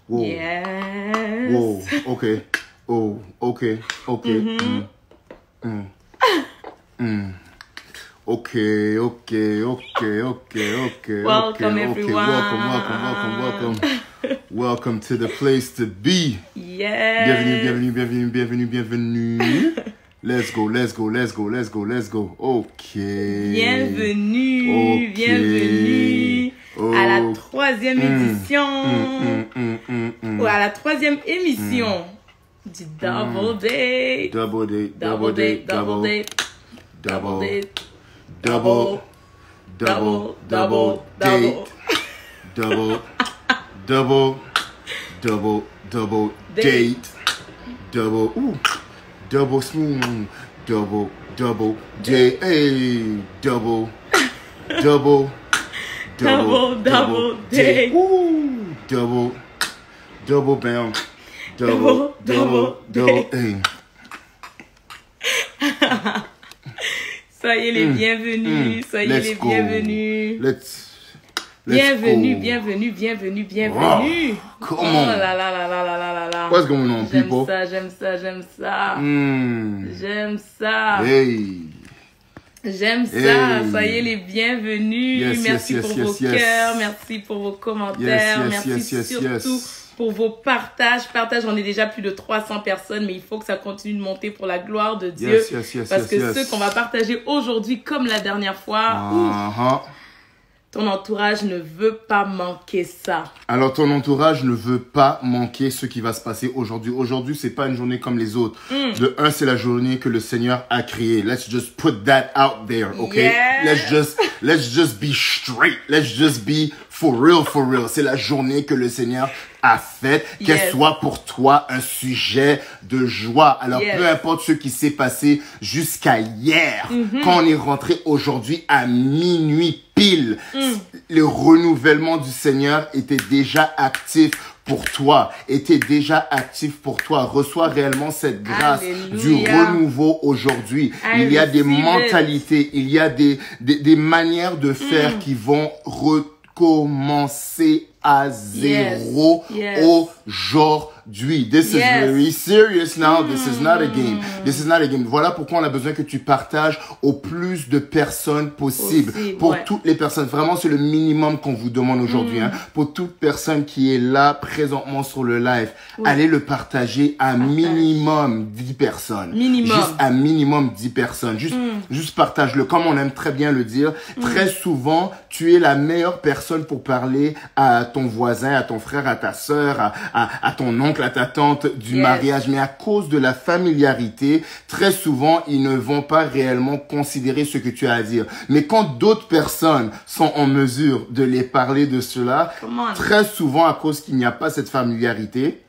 Whoa. Yes. Whoa. Okay. Oh. Okay. Okay. Okay. Welcome, everyone. Welcome. Welcome to the place to be. Yes. Bienvenue. Let's go. Okay. Bienvenue à la 3e édition. Ou à la 3e émission du Double Date. Double date. Double spoon, double date, hey, double date. Ooh, double bam, double hey. Soyez les bienvenus, bienvenus. Let's Bienvenue. Come Oh on. là. What's going on, people? J'aime ça. Hey. J'aime ça. Hey. Soyez les bienvenus. Merci pour vos cœurs. Merci pour vos commentaires. Merci surtout pour vos partages. On est déjà plus de 300 personnes, mais il faut que ça continue de monter pour la gloire de Dieu. Parce que ceux qu'on va partager aujourd'hui, comme la dernière fois, ton entourage ne veut pas manquer ça. Alors, ton entourage ne veut pas manquer ce qui va se passer aujourd'hui. Aujourd'hui, c'est pas une journée comme les autres. De un, c'est la journée que le Seigneur a créée. Let's just put that out there, okay? Yeah. Let's just be straight. Let's just be for real. C'est la journée que le Seigneur a faite. Qu'elle soit pour toi un sujet de joie. Alors, peu importe ce qui s'est passé jusqu'à hier, quand on est rentré aujourd'hui à minuit pile, le renouvellement du Seigneur était déjà actif pour toi, Reçois réellement cette grâce du renouveau aujourd'hui. Il y a des mentalités, il y a des manières de faire qui vont recommencer à zéro aujourd'hui. This is very serious now. This is not a game. Voilà pourquoi on a besoin que tu partages au plus de personnes possible. Pour toutes les personnes. Vraiment, c'est le minimum qu'on vous demande aujourd'hui. Pour toute personne qui est là présentement sur le live, allez le partager à minimum 10 personnes. Juste à minimum 10 personnes. Juste partage-le. Comme on aime très bien le dire, très souvent, tu es la meilleure personne pour parler à ton voisin, à ton frère, à ta sœur, à ton oncle, à ta tante du mariage. Mais à cause de la familiarité, très souvent, ils ne vont pas réellement considérer ce que tu as à dire. Mais quand d'autres personnes sont en mesure de les parler de cela, très souvent, à cause qu'il n'y a pas cette familiarité,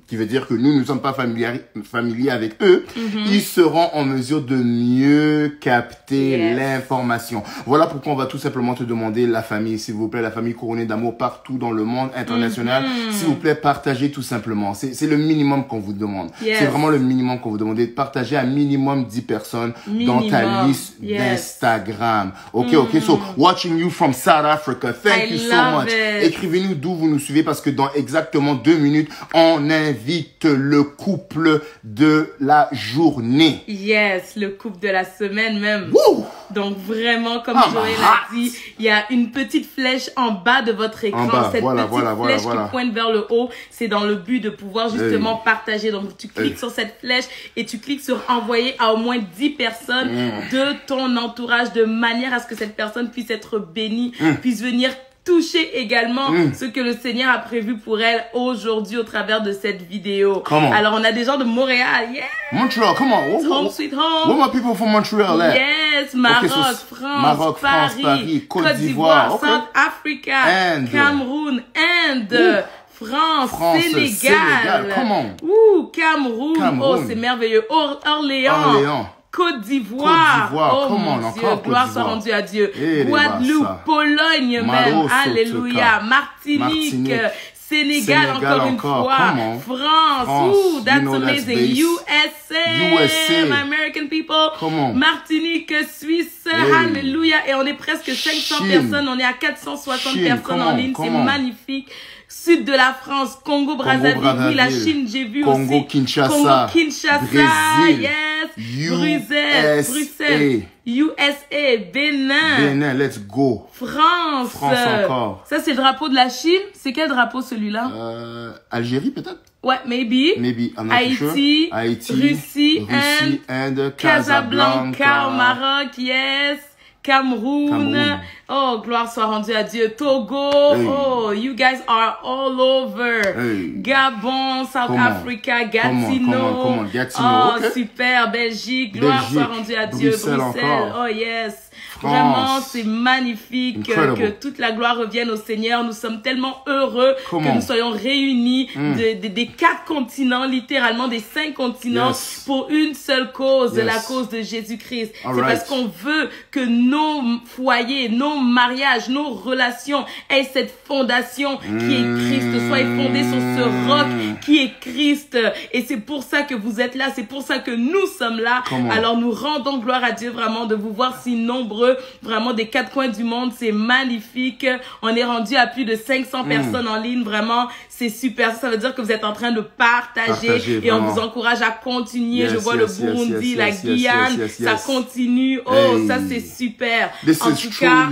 qui veut dire que nous ne sommes pas familiers avec eux, ils seront en mesure de mieux capter l'information. Voilà pourquoi on va tout simplement te demander, la famille, s'il vous plaît, la famille couronnée d'amour partout dans le monde international, s'il vous plaît, partagez tout simplement. C'est le minimum qu'on vous demande. C'est vraiment le minimum qu'on vous demande, de partager à minimum 10 personnes dans ta liste d'Instagram. Ok, so watching you from South Africa, thank you so much. Écrivez-nous d'où vous nous suivez parce que dans exactement 2 minutes, on invite le couple de la journée. Yes, le couple de la semaine même. Woo! Donc vraiment, comme Joël a dit, il y a une petite flèche en bas de votre écran. Cette petite flèche qui pointe vers le haut, c'est dans le but de pouvoir justement partager. Donc tu cliques sur cette flèche et tu cliques sur envoyer à au moins 10 personnes de ton entourage de manière à ce que cette personne puisse être bénie, puisse venir toucher également ce que le Seigneur a prévu pour elle aujourd'hui au travers de cette vidéo. Alors, on a des gens de Montréal. Montreal, come on. Home sweet home. Where my people from Montreal at? Yes, Maroc, Paris, Côte d'Ivoire, South Africa, Cameroun, Inde, France, Sénégal. Cameroun. Oh, c'est merveilleux. Orléans. Côte d'Ivoire. Oh mon Dieu, gloire soit rendue à Dieu. Guadeloupe, Pologne même. Alléluia. Martinique. Sénégal encore une fois. France. Ooh, that's amazing. USA. My American people. Martinique, Suisse. Alléluia. Et on est presque 500 personnes. On est à 460 personnes en ligne. C'est magnifique. Sud de la France, Congo-Brazzaville, la Chine, j'ai vu aussi. Congo-Kinshasa, Brésil, yes, Bruxelles, USA, Bénin, let's go. France encore. Ça, c'est le drapeau de la Chine. C'est quel drapeau, celui-là? Algérie, peut-être? Ouais, maybe. I'm not Haïti, sure. Haïti, Russie, and Casablanca au Maroc, yes. Cameroun. Oh, gloire soit rendue à Dieu. Togo. Hey. Oh, you guys are all over. Hey. Gabon, South Africa, Gatineau. Gatineau. Oh, super. Belgique. Gloire soit rendue à Dieu. Bruxelles. Oh, yes. France. Vraiment, c'est magnifique que toute la gloire revienne au Seigneur. Nous sommes tellement heureux que nous soyons réunis des 4 continents, littéralement des 5 continents, pour une seule cause, la cause de Jésus-Christ. C'est parce qu'on veut que nos foyers, nos mariages, nos relations aient cette fondation qui est Christ, soient fondés sur ce roc qui est Christ. Et c'est pour ça que vous êtes là, c'est pour ça que nous sommes là. Alors nous rendons gloire à Dieu vraiment de vous voir si nombreux, vraiment des 4 coins du monde, c'est magnifique. On est rendu à plus de 500 personnes en ligne, vraiment, c'est super. Ça veut dire que vous êtes en train de partager et on vous encourage à continuer. Je vois le Burundi, la Guyane, ça continue. Oh, ça c'est super. En tout cas,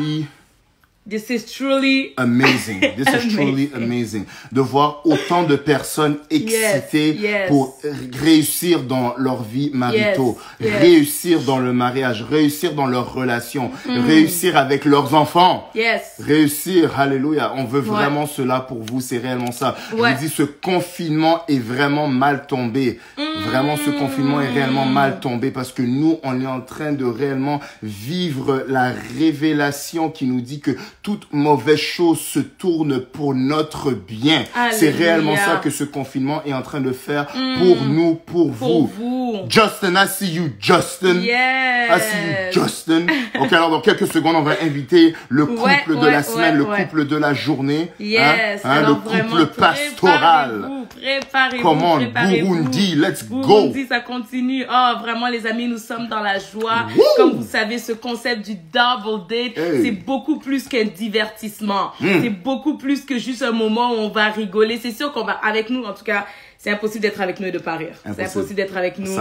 this is truly amazing. This is truly amazing. De voir autant de personnes excitées pour réussir dans leur vie maritaux, réussir dans le mariage, réussir dans leurs relations, réussir avec leurs enfants, réussir, alléluia. On veut vraiment cela pour vous, c'est réellement ça. Je vous dis, ce confinement est vraiment mal tombé. Vraiment, ce confinement est réellement mal tombé parce que nous, on est en train de réellement vivre la révélation qui nous dit que toute mauvaise chose se tourne pour notre bien. C'est réellement ça que ce confinement est en train de faire pour nous, pour vous. Justin, I see you, Justin. I see you, Justin. Ok, alors dans quelques secondes, on va inviter le couple de la semaine, le couple de la journée. Le couple pastoral. Préparez-vous. Comment? Burundi, let's go. Burundi, ça continue. Oh, vraiment, les amis, nous sommes dans la joie. Comme vous savez, ce concept du double date, c'est beaucoup plus qu'un divertissement. C'est beaucoup plus que juste un moment où on va rigoler. C'est sûr qu'on va, avec nous, en tout cas, c'est impossible d'être avec nous et de pas rire. C'est impossible d'être avec nous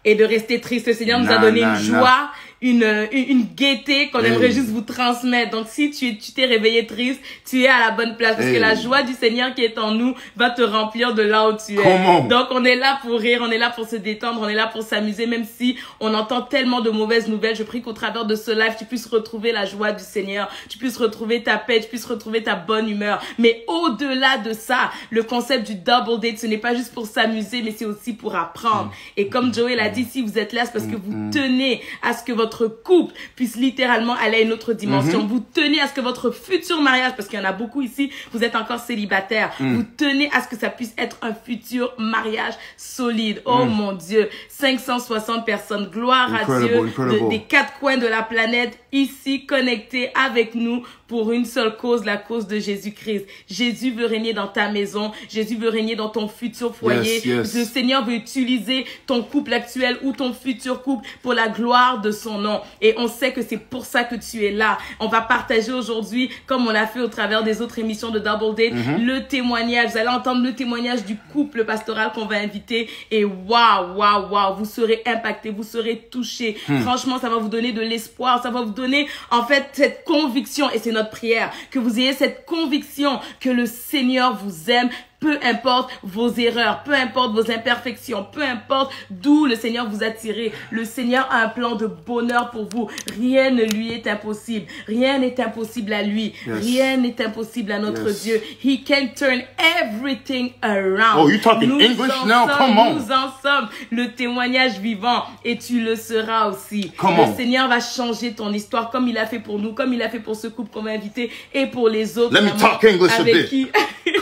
et de rester triste. Le Seigneur nous a donné une joie, une gaieté qu'on aimerait juste vous transmettre. Donc, si tu t'es réveillé triste, tu es à la bonne place parce que la joie du Seigneur qui est en nous va te remplir de là où tu es. Donc, on est là pour rire, on est là pour se détendre, on est là pour s'amuser, même si on entend tellement de mauvaises nouvelles. Je prie qu'au travers de ce live, tu puisses retrouver la joie du Seigneur, tu puisses retrouver ta paix, tu puisses retrouver ta bonne humeur. Mais au-delà de ça, le concept du double date, ce n'est pas juste pour s'amuser, mais c'est aussi pour apprendre. Et comme Joël a dit, si vous êtes là, c'est parce que vous tenez à ce que votre couple puisse littéralement aller à une autre dimension. Vous tenez à ce que votre futur mariage, parce qu'il y en a beaucoup ici, vous êtes encore célibataire, vous tenez à ce que ça puisse être un futur mariage solide. Oh mon Dieu, 560 personnes, gloire à Dieu, des 4 coins de la planète, ici connectés avec nous pour une seule cause, la cause de Jésus-Christ. Jésus veut régner dans ta maison, Jésus veut régner dans ton futur foyer. Le Seigneur veut utiliser ton couple actuel ou ton futur couple pour la gloire de son nom. Et on sait que c'est pour ça que tu es là. On va partager aujourd'hui, comme on l'a fait au travers des autres émissions de Double Date, le témoignage. Vous allez entendre le témoignage du couple pastoral qu'on va inviter. Et waouh, vous serez impactés, vous serez touchés. Franchement, ça va vous donner de l'espoir, ça va vous donner en fait cette conviction, et c'est notre prière, que vous ayez cette conviction que le Seigneur vous aime. Peu importe vos erreurs, peu importe vos imperfections, peu importe d'où le Seigneur vous a tiré, le Seigneur a un plan de bonheur pour vous. Rien ne lui est impossible. Rien n'est impossible à lui. Rien n'est impossible à notre Dieu. He can turn everything around. Oh, you talking English now? Come on. Nous en sommes le témoignage vivant et tu le seras aussi. Le Seigneur va changer ton histoire comme il a fait pour nous, comme il a fait pour ce couple qu'on va inviter et pour les autres. Let me talk English a bit.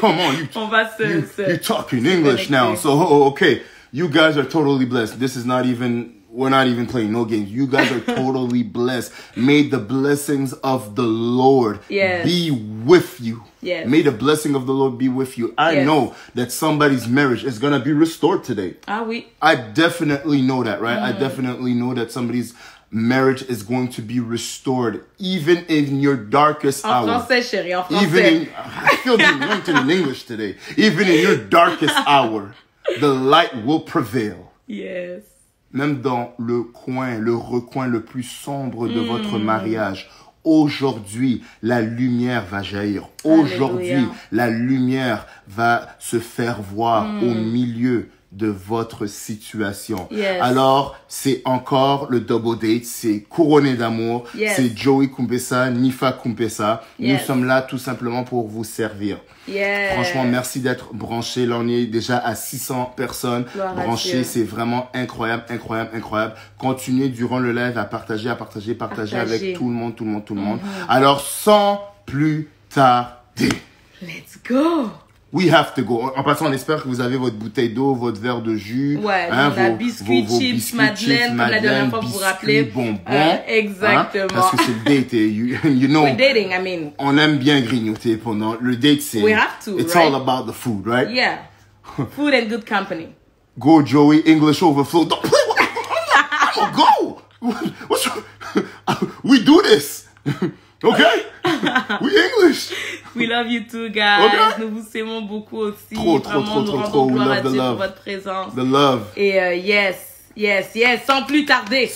Come on, on va you're talking English now. So, okay, you guys are totally blessed. This is not even, we're not even playing no games. You guys are totally blessed. May the blessings of the Lord be with you. May the blessing of the Lord be with you. I know that somebody's marriage is going to be restored today. Ah oui. I definitely know that, right? I definitely know that somebody's marriage is going to be restored, even in your darkest hour. En français, chérie, en français. I feel the anointing in English today. Even in your darkest hour, the light will prevail. Yes. Même dans le recoin le plus sombre de votre mariage, aujourd'hui, la lumière va jaillir. Aujourd'hui, la lumière va se faire voir au milieu de votre situation. Yes. Alors, c'est encore le double date, c'est couronné d'amour, c'est Joey Kumpesa, Nifa Kumpesa. Nous sommes là tout simplement pour vous servir. Franchement, merci d'être branchés. Là, on est déjà à 600 personnes branchées. C'est vraiment incroyable, incroyable, incroyable. Continuez durant le live à partager avec tout le monde. Alors, sans plus tarder. Let's go! We have to go. En passant, on espère que vous avez votre bouteille d'eau, votre verre de jus. Ouais, vos biscuits, chips, Madeleine, comme la dernière fois que vous vous rappelez. Bonbons. Exactement. Parce que c'est le date. You know. We're dating, I mean. On aime bien grignoter pendant le date. We have to, It's all about the food, right? Yeah. Food and good company. Go, Joey. English overflow. Don't play with me. I'm gonna go. We do this. Okay? We English. We love you too, guys. Okay. Nous vous aimons beaucoup aussi. Trop. Nous rendons gloire à Dieu pour votre présence. The love. Et yes. Sans plus tarder.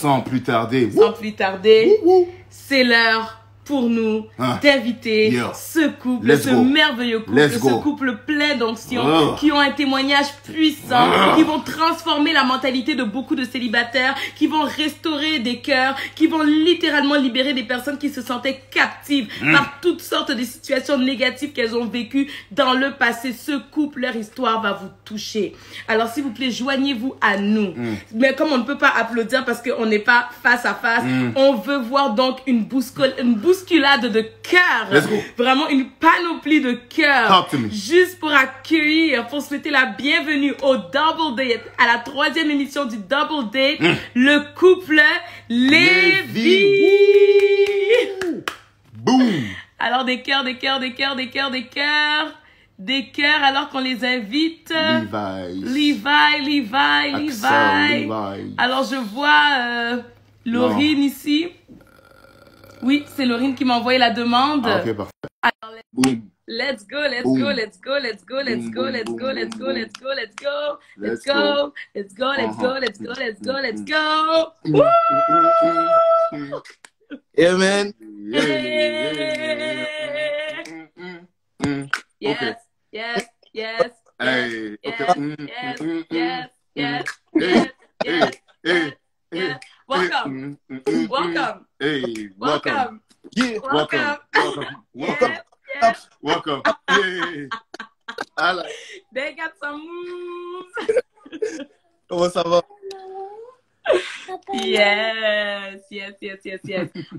C'est l'heure pour nous d'inviter ce couple, merveilleux couple, ce couple plein d'onction, qui ont un témoignage puissant, qui vont transformer la mentalité de beaucoup de célibataires, qui vont restaurer des cœurs, qui vont littéralement libérer des personnes qui se sentaient captives par toutes sortes de situations négatives qu'elles ont vécues dans le passé. Ce couple, leur histoire va vous toucher. Alors, s'il vous plaît, joignez-vous à nous. Mais comme on ne peut pas applaudir parce qu'on n'est pas face à face, on veut voir donc une bousculade de cœur, vraiment une panoplie de cœur, juste pour accueillir, pour souhaiter la bienvenue au Double Date, à la 3e émission du Double Date, le couple Lévy. Boom. Alors des cœurs, alors qu'on les invite. Levi. Alors je vois Laurine ici. Oui, c'est Laurine qui m'a envoyé la demande. Ok, parfait. Alors, let's go. Yeah, man. Yes. Hey, Yes. Welcome. Hey, Welcome. Yeah, welcome. Hey. They got some moves. Comment ça va? Yes.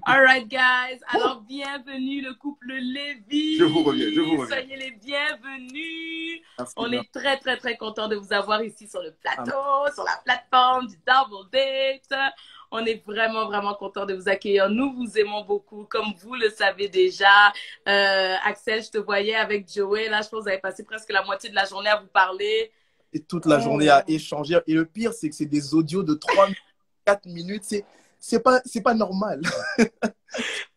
All right, guys. Alors, bienvenue le couple Lévy. Je vous reviens. Soyez les bienvenus. On est très contents de vous avoir ici sur le plateau, sur la plateforme du Double Date. On est vraiment contents de vous accueillir. Nous vous aimons beaucoup, comme vous le savez déjà. Axel, je te voyais avec Joey. Là, je pense que vous avez passé presque la moitié de la journée à vous parler. Et toute la journée à échanger. Et le pire, c'est que c'est des audios de 3-4 minutes. C'est pas normal.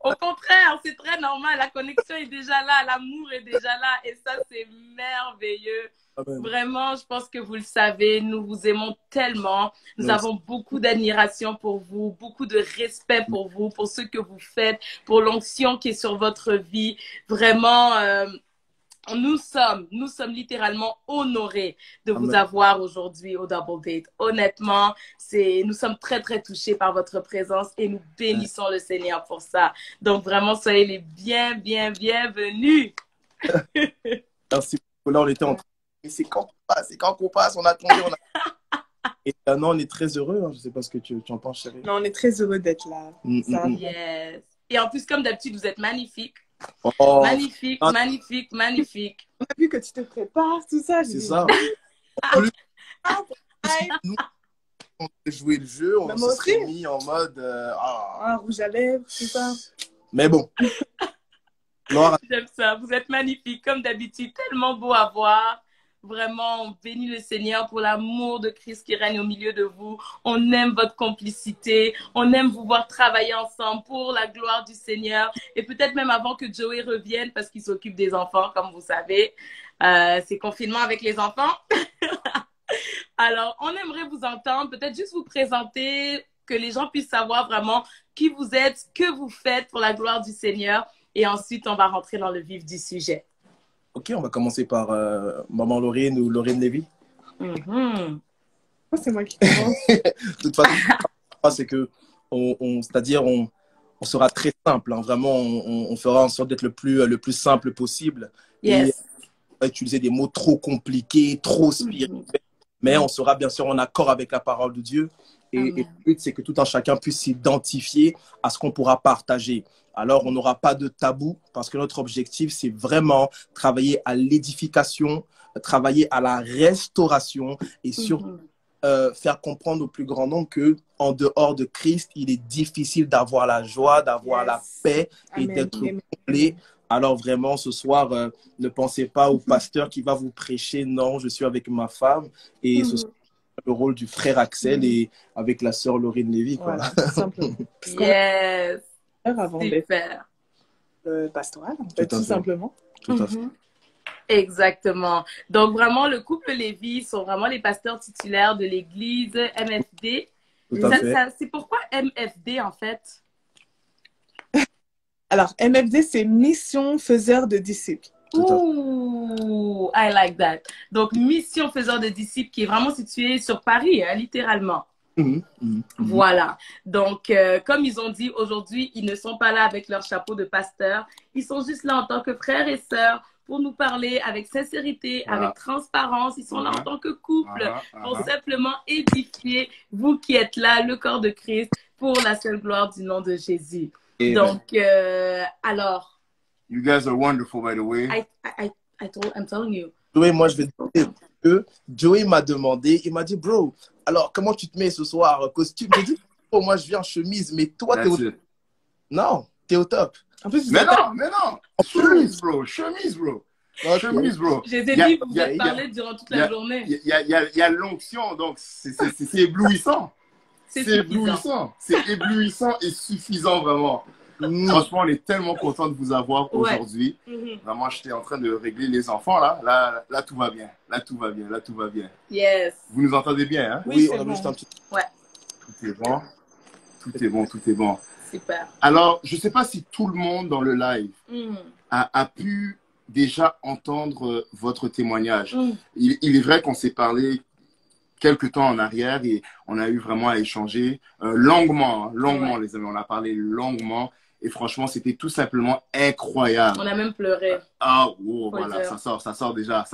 Au contraire, c'est très normal. La connexion est déjà là, l'amour est déjà là. Et ça, c'est merveilleux. Vraiment, je pense que vous le savez, nous vous aimons tellement. Nous avons beaucoup d'admiration pour vous, beaucoup de respect pour vous, pour ce que vous faites, pour l'onction qui est sur votre vie. Vraiment, nous sommes littéralement honorés de vous avoir aujourd'hui au Double Date. Honnêtement, nous sommes très touchés par votre présence et nous bénissons le Seigneur pour ça. Donc vraiment, soyez les bienvenus. Merci. Là, on était en train. C'est quand qu'on passe, on attendait, Et non, on est très heureux. Je ne sais pas ce que tu en penses, chérie. Non, on est très heureux d'être là. Yes. Et en plus, comme d'habitude, vous êtes magnifiques. Magnifique. On a vu que tu te prépares, tout ça. C'est ça. Nous, on a joué le jeu, on s'est mis en mode... rouge à lèvres, tout ça. Mais bon. J'aime ça. Vous êtes magnifiques, comme d'habitude. Tellement beau à voir. Vraiment, on bénit le Seigneur pour l'amour de Christ qui règne au milieu de vous. On aime votre complicité. On aime vous voir travailler ensemble pour la gloire du Seigneur. Et peut-être même avant que Joey revienne, parce qu'il s'occupe des enfants, comme vous savez. C'est confinement avec les enfants. Alors, on aimerait vous entendre, peut-être juste vous présenter, que les gens puissent savoir vraiment qui vous êtes, ce que vous faites pour la gloire du Seigneur. Et ensuite, on va rentrer dans le vif du sujet. Ok, on va commencer par Maman Lorraine ou Lorraine Lévy. C'est moi qui commence. De toute façon, c'est que, c'est-à-dire, on sera très simple. Hein, vraiment, on fera en sorte d'être le plus simple possible. Yes. Et on va utiliser des mots trop compliqués, trop spirituels. Mais on sera bien sûr en accord avec la parole de Dieu. Et le but, c'est que tout un chacun puisse s'identifier à ce qu'on pourra partager. Alors, on n'aura pas de tabou parce que notre objectif, c'est vraiment travailler à l'édification, travailler à la restauration et surtout faire comprendre au plus grand nombre qu'en dehors de Christ, il est difficile d'avoir la joie, d'avoir la paix et d'être complet. Alors vraiment, ce soir, ne pensez pas au pasteur qui va vous prêcher. Non, je suis avec ma femme et ce sera le rôle du frère Axel et avec la sœur Lorraine Lévy. Voilà, tout simplement. Yes. Avant Super. Pastoral, en fait, tout simplement. Tout à fait. Exactement. Donc, vraiment, le couple Lévy sont vraiment les pasteurs titulaires de l'église MFD. C'est pourquoi MFD, en fait? Alors, MFD, c'est Mission Faiseur de Disciples. Ouh, I like that. Donc, Mission Faiseur de Disciples qui est vraiment située sur Paris, hein, littéralement. Voilà. Donc, comme ils ont dit aujourd'hui, ils ne sont pas là avec leur chapeau de pasteur. Ils sont juste là en tant que frères et sœurs pour nous parler avec sincérité, avec transparence. Ils sont là en tant que couple pour simplement édifier vous qui êtes là, le corps de Christ, pour la seule gloire du nom de Jésus. Donc, alors. You guys are wonderful, by the way. I'm telling you. Joey, moi, je vais te dire que Joey m'a demandé, il m'a dit, bro, alors comment tu te mets ce soir? Costume? J'ai dit, oh, moi, je viens en chemise, mais toi, t'es au top. Non, t'es au top. En plus, mais non. Chemise, bro. Chemise, bro. Chemise, bro. Je les ai dit, vous êtes parlé durant toute la journée. Il y a l'onction, donc c'est éblouissant. C'est éblouissant. C'est éblouissant et suffisant, vraiment. Franchement, on est tellement content de vous avoir aujourd'hui. Vraiment, j'étais en train de régler les enfants, là. Là, tout va bien. Là, tout va bien. Yes. Vous nous entendez bien, hein? Oui, on a juste un petit... Ouais. Tout est bon. Super. Alors, je ne sais pas si tout le monde dans le live a pu déjà entendre votre témoignage. Il est vrai qu'on s'est parlé quelques temps en arrière et on a eu vraiment à échanger longuement, les amis. On a parlé longuement et franchement, c'était tout simplement incroyable. On a même pleuré. Voilà, ça sort déjà.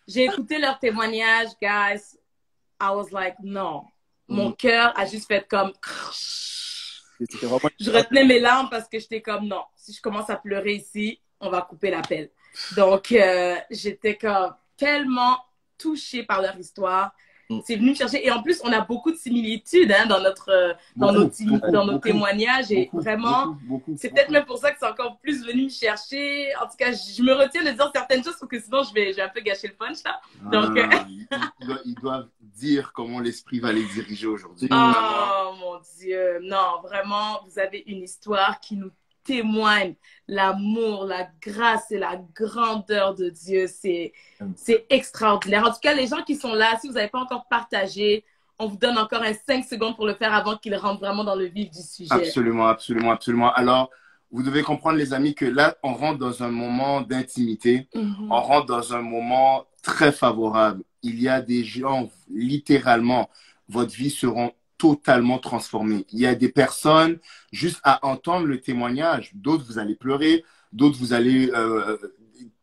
J'ai écouté leur témoignage, guys. I was like, non. Mon cœur a juste fait comme... Je retenais mes larmes parce que j'étais comme, non, si je commence à pleurer ici, on va couper l'appel. Donc, j'étais comme tellement touchée par leur histoire. C'est venu me chercher. Et en plus, on a beaucoup de similitudes dans nos témoignages. Et vraiment, c'est peut-être même pour ça que c'est encore plus venu me chercher. En tout cas, je me retiens de dire certaines choses parce que sinon, je vais un peu gâcher le punch là. Donc, ils doivent dire comment l'esprit va les diriger aujourd'hui. Oh mon Dieu. Non, vraiment, vous avez une histoire qui nous témoigne l'amour, la grâce et la grandeur de Dieu. C'est extraordinaire. En tout cas, les gens qui sont là, si vous n'avez pas encore partagé, on vous donne encore 5 secondes pour le faire avant qu'ils rentrent vraiment dans le vif du sujet. Absolument. Alors, vous devez comprendre, les amis, que là, on rentre dans un moment d'intimité. On rentre dans un moment très favorable. Il y a des gens, littéralement, votre vie sera totalement transformée. Il y a des personnes, juste à entendre le témoignage, d'autres vous allez pleurer, d'autres vous allez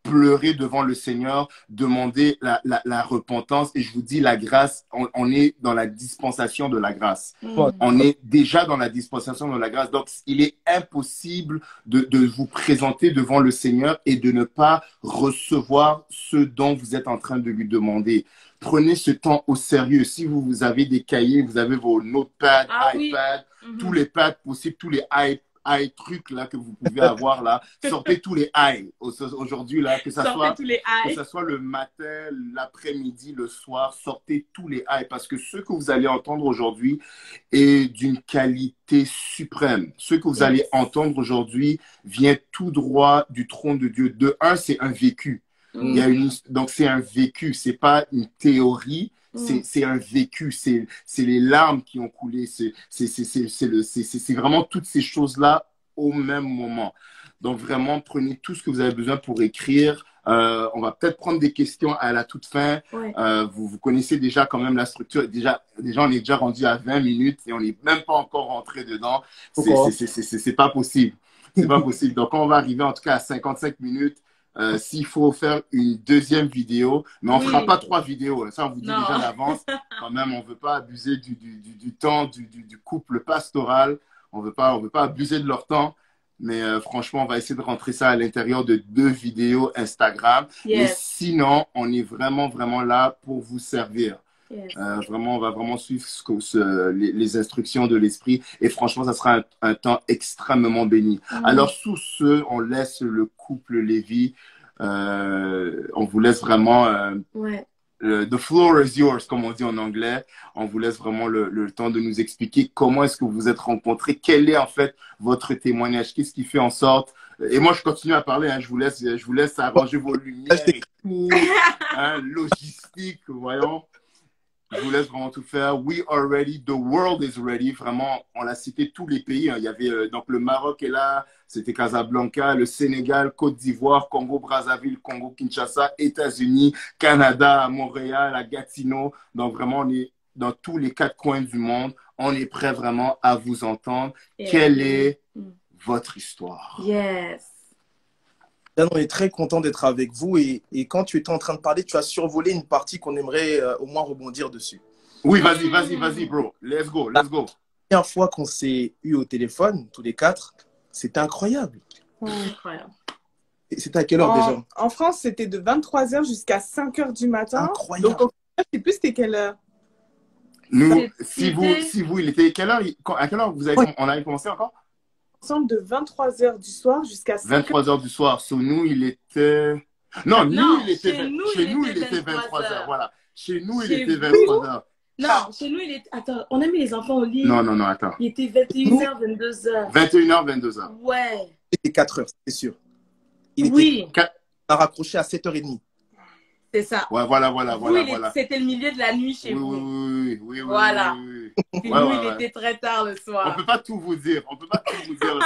pleurer devant le Seigneur, demander la repentance. Et je vous dis, la grâce, on est dans la dispensation de la grâce. On est déjà dans la dispensation de la grâce. Donc, il est impossible de vous présenter devant le Seigneur et de ne pas recevoir ce dont vous êtes en train de lui demander. Prenez ce temps au sérieux. Si vous avez des cahiers, vous avez vos notepads, iPad, tous les pads possibles, tous les high trucs là que vous pouvez avoir là. Sortez tous les high aujourd'hui là, que ça soit le matin, l'après-midi, le soir. Sortez tous les high parce que ce que vous allez entendre aujourd'hui est d'une qualité suprême. Ce que vous allez entendre aujourd'hui vient tout droit du trône de Dieu. De un, c'est un vécu. Donc c'est un vécu, c'est pas une théorie. C'est un vécu, c'est les larmes qui ont coulé, c'est vraiment toutes ces choses-là au même moment. Donc vraiment, prenez tout ce que vous avez besoin pour écrire. On va peut-être prendre des questions à la toute fin. Vous connaissez déjà quand même la structure. Déjà, on est déjà rendu à 20 minutes et on n'est même pas encore rentré dedans. C'est pas possible. C'est pas possible. Donc, on va arriver en tout cas à 55 minutes. S'il faut faire une deuxième vidéo, mais on ne fera pas 3 vidéos. Ça, on vous dit déjà d'avance. Quand même, on ne veut pas abuser du temps du couple pastoral. On veut pas abuser de leur temps. Mais franchement, on va essayer de rentrer ça à l'intérieur de 2 vidéos Instagram. Et sinon, on est vraiment, vraiment là pour vous servir. Vraiment, on va vraiment suivre les instructions de l'esprit. Et franchement, ça sera un temps extrêmement béni. Alors, sous ce, on laisse le couple Lévy. On vous laisse vraiment... the floor is yours, comme on dit en anglais. On vous laisse vraiment le temps de nous expliquer comment est-ce que vous vous êtes rencontrés. Quel est en fait votre témoignage? Qu'est-ce qui fait en sorte... Et moi, je continue à parler. Hein. Je vous laisse arranger vos lumières et tout. Logistique, voyons. Je vous laisse vraiment tout faire. We are ready. The world is ready. Vraiment, on l'a cité tous les pays. Hein. Il y avait donc le Maroc est là, c'était Casablanca, le Sénégal, Côte d'Ivoire, Congo-Brazzaville, Congo-Kinshasa, États-Unis, Canada, à Montréal, à Gatineau. Donc vraiment, on est dans tous les 4 coins du monde. On est prêt vraiment à vous entendre. Quelle est votre histoire? On est très content d'être avec vous et quand tu étais en train de parler, tu as survolé une partie qu'on aimerait au moins rebondir dessus. Oui, vas-y, bro. Let's go. La première fois qu'on s'est eu au téléphone, tous les 4, c'était incroyable. Incroyable. C'était à quelle heure déjà? En France, c'était de 23h jusqu'à 5h du matin. Incroyable. Donc, je ne sais plus c'était quelle heure. Nous, si vous, il était quelle heure? À quelle heure on avait commencé encore? Ensemble de 23h du soir jusqu'à 5h. 23h du soir. Sur nous, il était... Non, nous, chez nous, il était 23h. Voilà. Chez nous, il était 23h. Non, chez nous, il était... Attends, on a mis les enfants au lit. Non, attends. Il était 21h, 22h. 21h, 22h. Ouais. Il était 4h, c'est sûr. Il a raccroché à 7h30. C'est ça. Ouais, voilà. C'était le milieu de la nuit chez vous. Oui. Voilà. Il était très tard le soir. On peut pas tout vous dire. Parce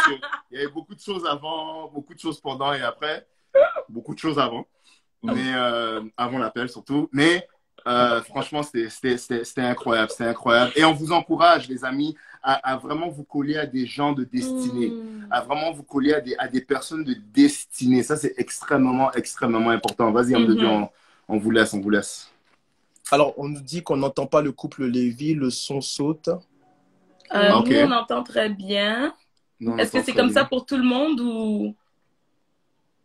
qu'il y avait beaucoup de choses avant, beaucoup de choses pendant et après. Beaucoup de choses avant. Mais avant l'appel surtout. Mais franchement, c'était incroyable. C'était incroyable. Et on vous encourage, les amis, à vraiment vous coller à des gens de destinée. À vraiment vous coller à des personnes de destinée. Ça, c'est extrêmement, extrêmement important. Vas-y, homme de Dieu, on vous laisse. Alors, on nous dit qu'on n'entend pas le couple Lévy, le son saute. Nous, on entend très bien. Est-ce que c'est comme ça pour tout le monde ou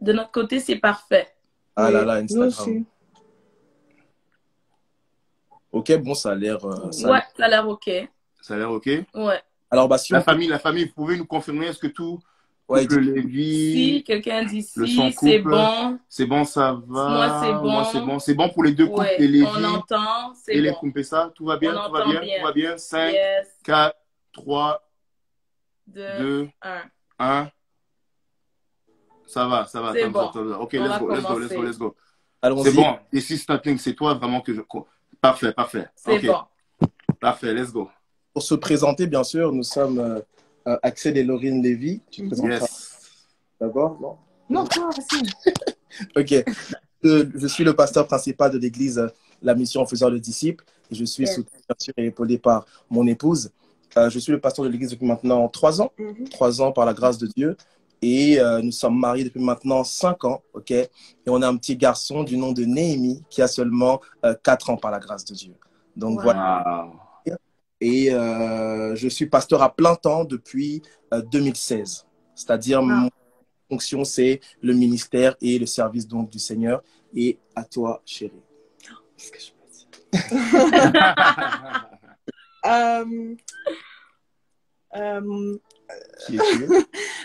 de notre côté, c'est parfait? Ah là là, Instagram. Ok, bon, ça a l'air... ça a l'air ok. Ça a l'air ok? Ouais. Alors, si la famille, vous pouvez nous confirmer, est-ce que tout... couple Lévy, si quelqu'un dit si, c'est bon. C'est bon, ça va. Moi, c'est bon. C'est bon pour les 2 couples, les Lévy. On entend, c'est bon. Et les Kumpesa, tout va bien, tout va bien. 5, 4, 3, 2, 1. Ça va. C'est bon. Ok, let's go. C'est bon. Ici, starting, c'est toi vraiment que je... Parfait. C'est bon. Parfait, let's go. Pour se présenter, bien sûr, nous sommes... Axel et Laurine Lévy, tu te présenteras d'abord, non, toi, vas-y. Ok. Je suis le pasteur principal de l'église La Mission Faiseur de Disciples. Et je suis soutenu, bien sûr, et épaulé par mon épouse. Je suis le pasteur de l'église depuis maintenant 3 ans. 3 ans par la grâce de Dieu. Et nous sommes mariés depuis maintenant 5 ans. Ok. Et on a un petit garçon du nom de Néhémie qui a seulement 4 ans par la grâce de Dieu. Donc voilà. Et je suis pasteur à plein temps depuis 2016. C'est-à-dire, mon fonction, c'est le ministère et le service donc, du Seigneur. Et à toi, chérie. Qu'est-ce que je peux dire? Qui es-tu?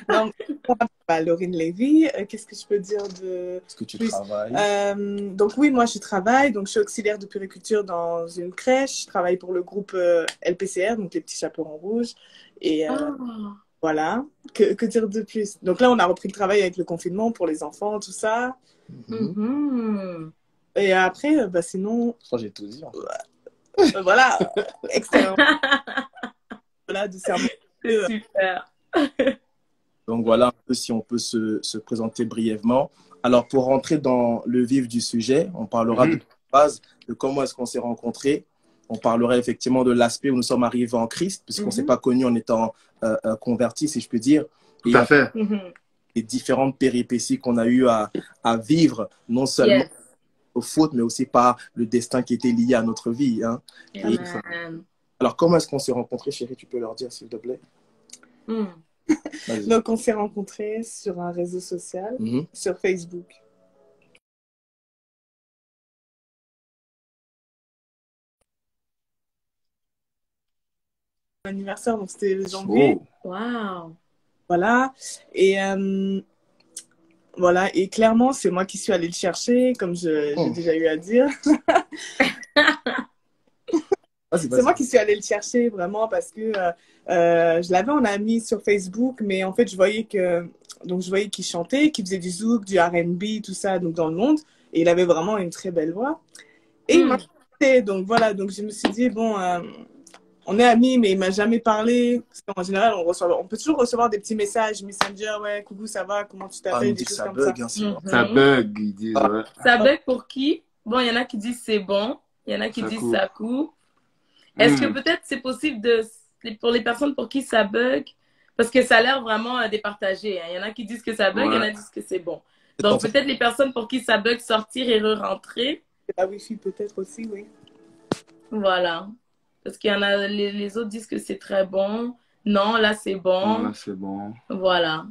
Donc, bah, Laurine Lévy, qu'est-ce que je peux dire de Est-ce que tu plus? travailles? Donc oui, moi je travaille, donc je suis auxiliaire de puériculture dans une crèche. Je travaille pour le groupe LPCR, donc les petits chaperons rouges. Et voilà, que dire de plus? Donc là, on a repris le travail avec le confinement pour les enfants, tout ça. Et après, bah, sinon... Je crois que j'ai tout dit. Voilà, excellent. Voilà, de cerveau. C'est super. Donc voilà un peu si on peut se présenter brièvement. Alors pour rentrer dans le vif du sujet, on parlera de base de comment est-ce qu'on s'est rencontrés. On parlera effectivement de l'aspect où nous sommes arrivés en Christ, puisqu'on ne s'est pas connus en étant convertis, si je peux dire. Tout à fait. Les différentes péripéties qu'on a eu à vivre, non seulement aux fautes, mais aussi par le destin qui était lié à notre vie. Hein. Alors comment est-ce qu'on s'est rencontrés, chérie? Tu peux leur dire, s'il te plaît? Donc, on s'est rencontrés sur un réseau social, sur Facebook. Mon anniversaire, donc c'était janvier. Wow. Voilà. Et voilà. Et clairement, c'est moi qui suis allée le chercher, comme j'ai déjà eu à dire. C'est moi qui suis allée le chercher vraiment parce que je l'avais en ami sur Facebook, mais en fait je voyais qu'il chantait, qu'il faisait du zouk, du R&B, tout ça, donc dans le monde, et il avait vraiment une très belle voix. Et il m'a chanté, donc voilà, donc je me suis dit bon, on est amis, mais il m'a jamais parlé. Parce qu'en général, on peut toujours recevoir des petits messages Messenger, ouais, coucou, ça va, comment tu t'appelles, des choses comme ça. Ça bug, ils disent. Ouais. Ça bug pour qui? Bon, il y en a qui disent c'est bon, il y en a qui disent ça coupe. Est-ce que peut-être c'est possible pour les personnes pour qui ça bug, parce que ça a l'air vraiment départagé. Hein. Il y en a qui disent que ça bug, il y en a qui disent que c'est bon. Donc peut-être les personnes pour qui ça bug, sortir et re-rentrer. La Wi-Fi peut-être aussi, oui. Voilà. Parce qu'il y en a, les autres disent que c'est très bon. Non, là c'est bon. Non, là c'est bon. Voilà.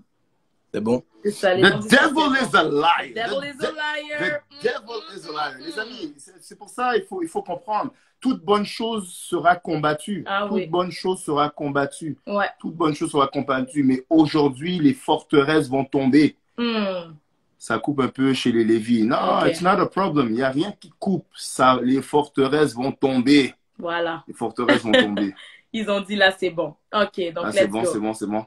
C'est bon. The devil is a liar. The devil is a liar. The devil is a liar. Les amis, c'est pour ça il faut comprendre. Toute bonne chose sera combattue. Toute bonne chose sera combattue. Ouais. Toute bonne chose sera combattue. Mais aujourd'hui, les forteresses vont tomber. Ça coupe un peu chez les Lévis. Non, it's not a problem. Il n'y a rien qui coupe. Ça, les forteresses vont tomber. Voilà. Les forteresses vont tomber. Ils ont dit là, c'est bon. OK, donc là, c'est bon, c'est bon, c'est bon.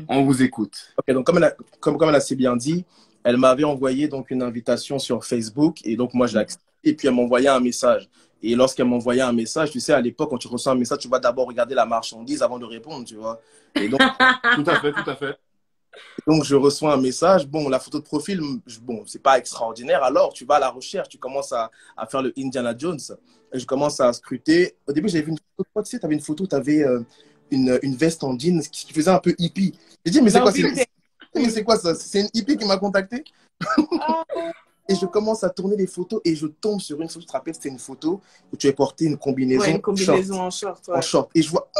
On vous écoute. Ok, donc comme elle a si bien dit, elle m'avait envoyé donc une invitation sur Facebook et donc moi je l'ai accepté et puis elle m'envoyait un message. Et lorsqu'elle m'envoyait un message, tu sais, à l'époque, quand tu reçois un message, tu vas d'abord regarder la marchandise avant de répondre, tu vois. Et donc, tout à fait, tout à fait. Donc, je reçois un message. Bon, la photo de profil, bon, c'est pas extraordinaire. Alors, tu vas à la recherche, tu commences à faire le Indiana Jones. Et je commence à scruter. Au début, j'avais vu une photo. Tu sais, tu avais une photo, tu avais une veste en jeans qui faisait un peu hippie. J'ai dit, mais c'est quoi ça? C'est une hippie qui m'a contacté. Et je commence à tourner les photos et je tombe sur une photo. Je te rappelle, c'était une photo où tu avais porté une combinaison, en short. Ouais. En short. Et je vois.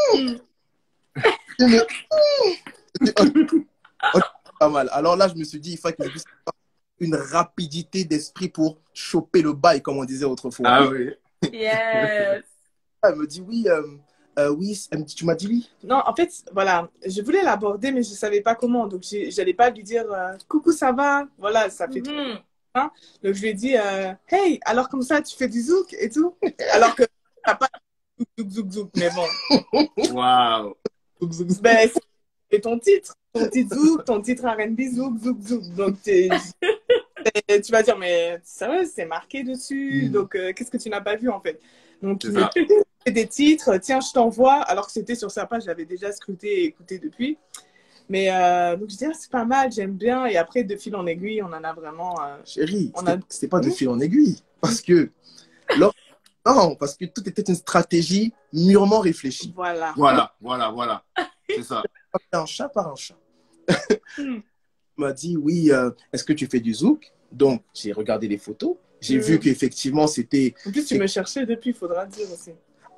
Pas mal. Alors là, je me suis dit, il faut que je puisse avoir une rapidité d'esprit pour choper le bail, comme on disait autrefois. Ah oui. Yes. Elle me dit oui. Oui, elle me dit, tu m'as dit oui. Non, en fait, voilà, je voulais l'aborder, mais je ne savais pas comment. Donc, je n'allais pas lui dire coucou, ça va. Voilà, ça fait trop. Hein? Donc, je lui ai dit hey, alors comme ça, tu fais du zouk et tout. Alors que tu n'as pas zouk, mais bon. Waouh. Ben, c'est ton titre zouk, ton titre R&B zouk. Donc, tu vas dire, mais sérieux, c'est marqué dessus. Donc, qu'est-ce que tu n'as pas vu en fait? Donc, il fait des titres, tiens, je t'envoie. Alors que c'était sur sa page, j'avais déjà scruté et écouté depuis. Mais donc, je dis, c'est pas mal, j'aime bien. Et après, de fil en aiguille, on en a vraiment. Chérie, c'était pas de fil en aiguille. Parce que. Non, parce que tout était une stratégie mûrement réfléchie. Voilà. C'est ça. Un chat par un chat. Il m'a dit, oui, est-ce que tu fais du zouk? Donc, j'ai regardé les photos. J'ai vu qu'effectivement, c'était... En plus, tu me cherchais depuis, il faudra dire aussi.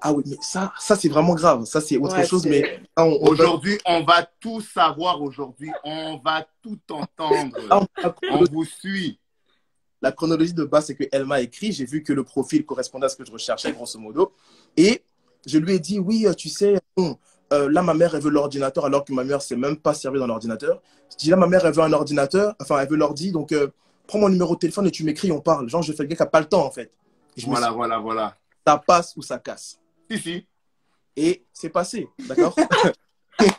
Ah oui, mais ça c'est vraiment grave. Ça, c'est autre chose. Mais aujourd'hui, on va tout savoir. Aujourd'hui, on va tout entendre. On vous suit. La chronologie de base, c'est qu'elle m'a écrit. J'ai vu que le profil correspondait à ce que je recherchais, grosso modo. Et je lui ai dit, oui, tu sais, bon, là, ma mère, elle veut l'ordinateur, alors que ma mère ne s'est même pas servie dans l'ordinateur. Je dis, là, ma mère, elle veut un ordinateur, enfin, elle veut l'ordi, donc prends mon numéro de téléphone et tu m'écris, on parle. Genre, je fais le gars qui n'a pas le temps, en fait. Voilà. Ça passe ou ça casse. Si. Et c'est passé, d'accord?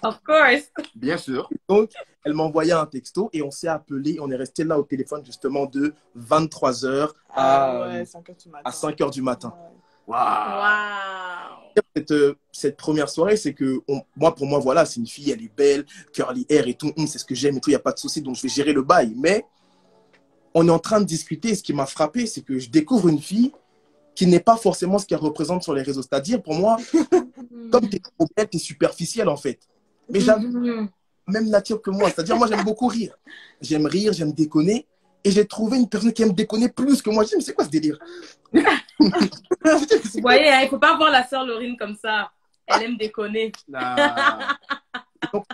Of course. Bien sûr. Donc, elle m'a envoyé un texto et on s'est appelé. On est resté là au téléphone justement de 23h à 5h du matin. Cette première soirée, c'est que pour moi, voilà, c'est une fille, elle est belle, curly hair et tout, c'est ce que j'aime et tout, il n'y a pas de souci, donc je vais gérer le bail. Mais on est en train de discuter et ce qui m'a frappé, c'est que je découvre une fille qui n'est pas forcément ce qu'elle représente sur les réseaux. C'est-à-dire, pour moi, comme tu es trop belle, tu es superficielle en fait. Mais j'avais la même nature que moi. C'est-à-dire, moi, j'aime beaucoup rire. J'aime rire, j'aime déconner. Et j'ai trouvé une personne qui aime déconner plus que moi. Je dis, mais c'est quoi ce délire? Vous voyez, il ne faut pas voir la sœur Laurine comme ça. Elle aime déconner.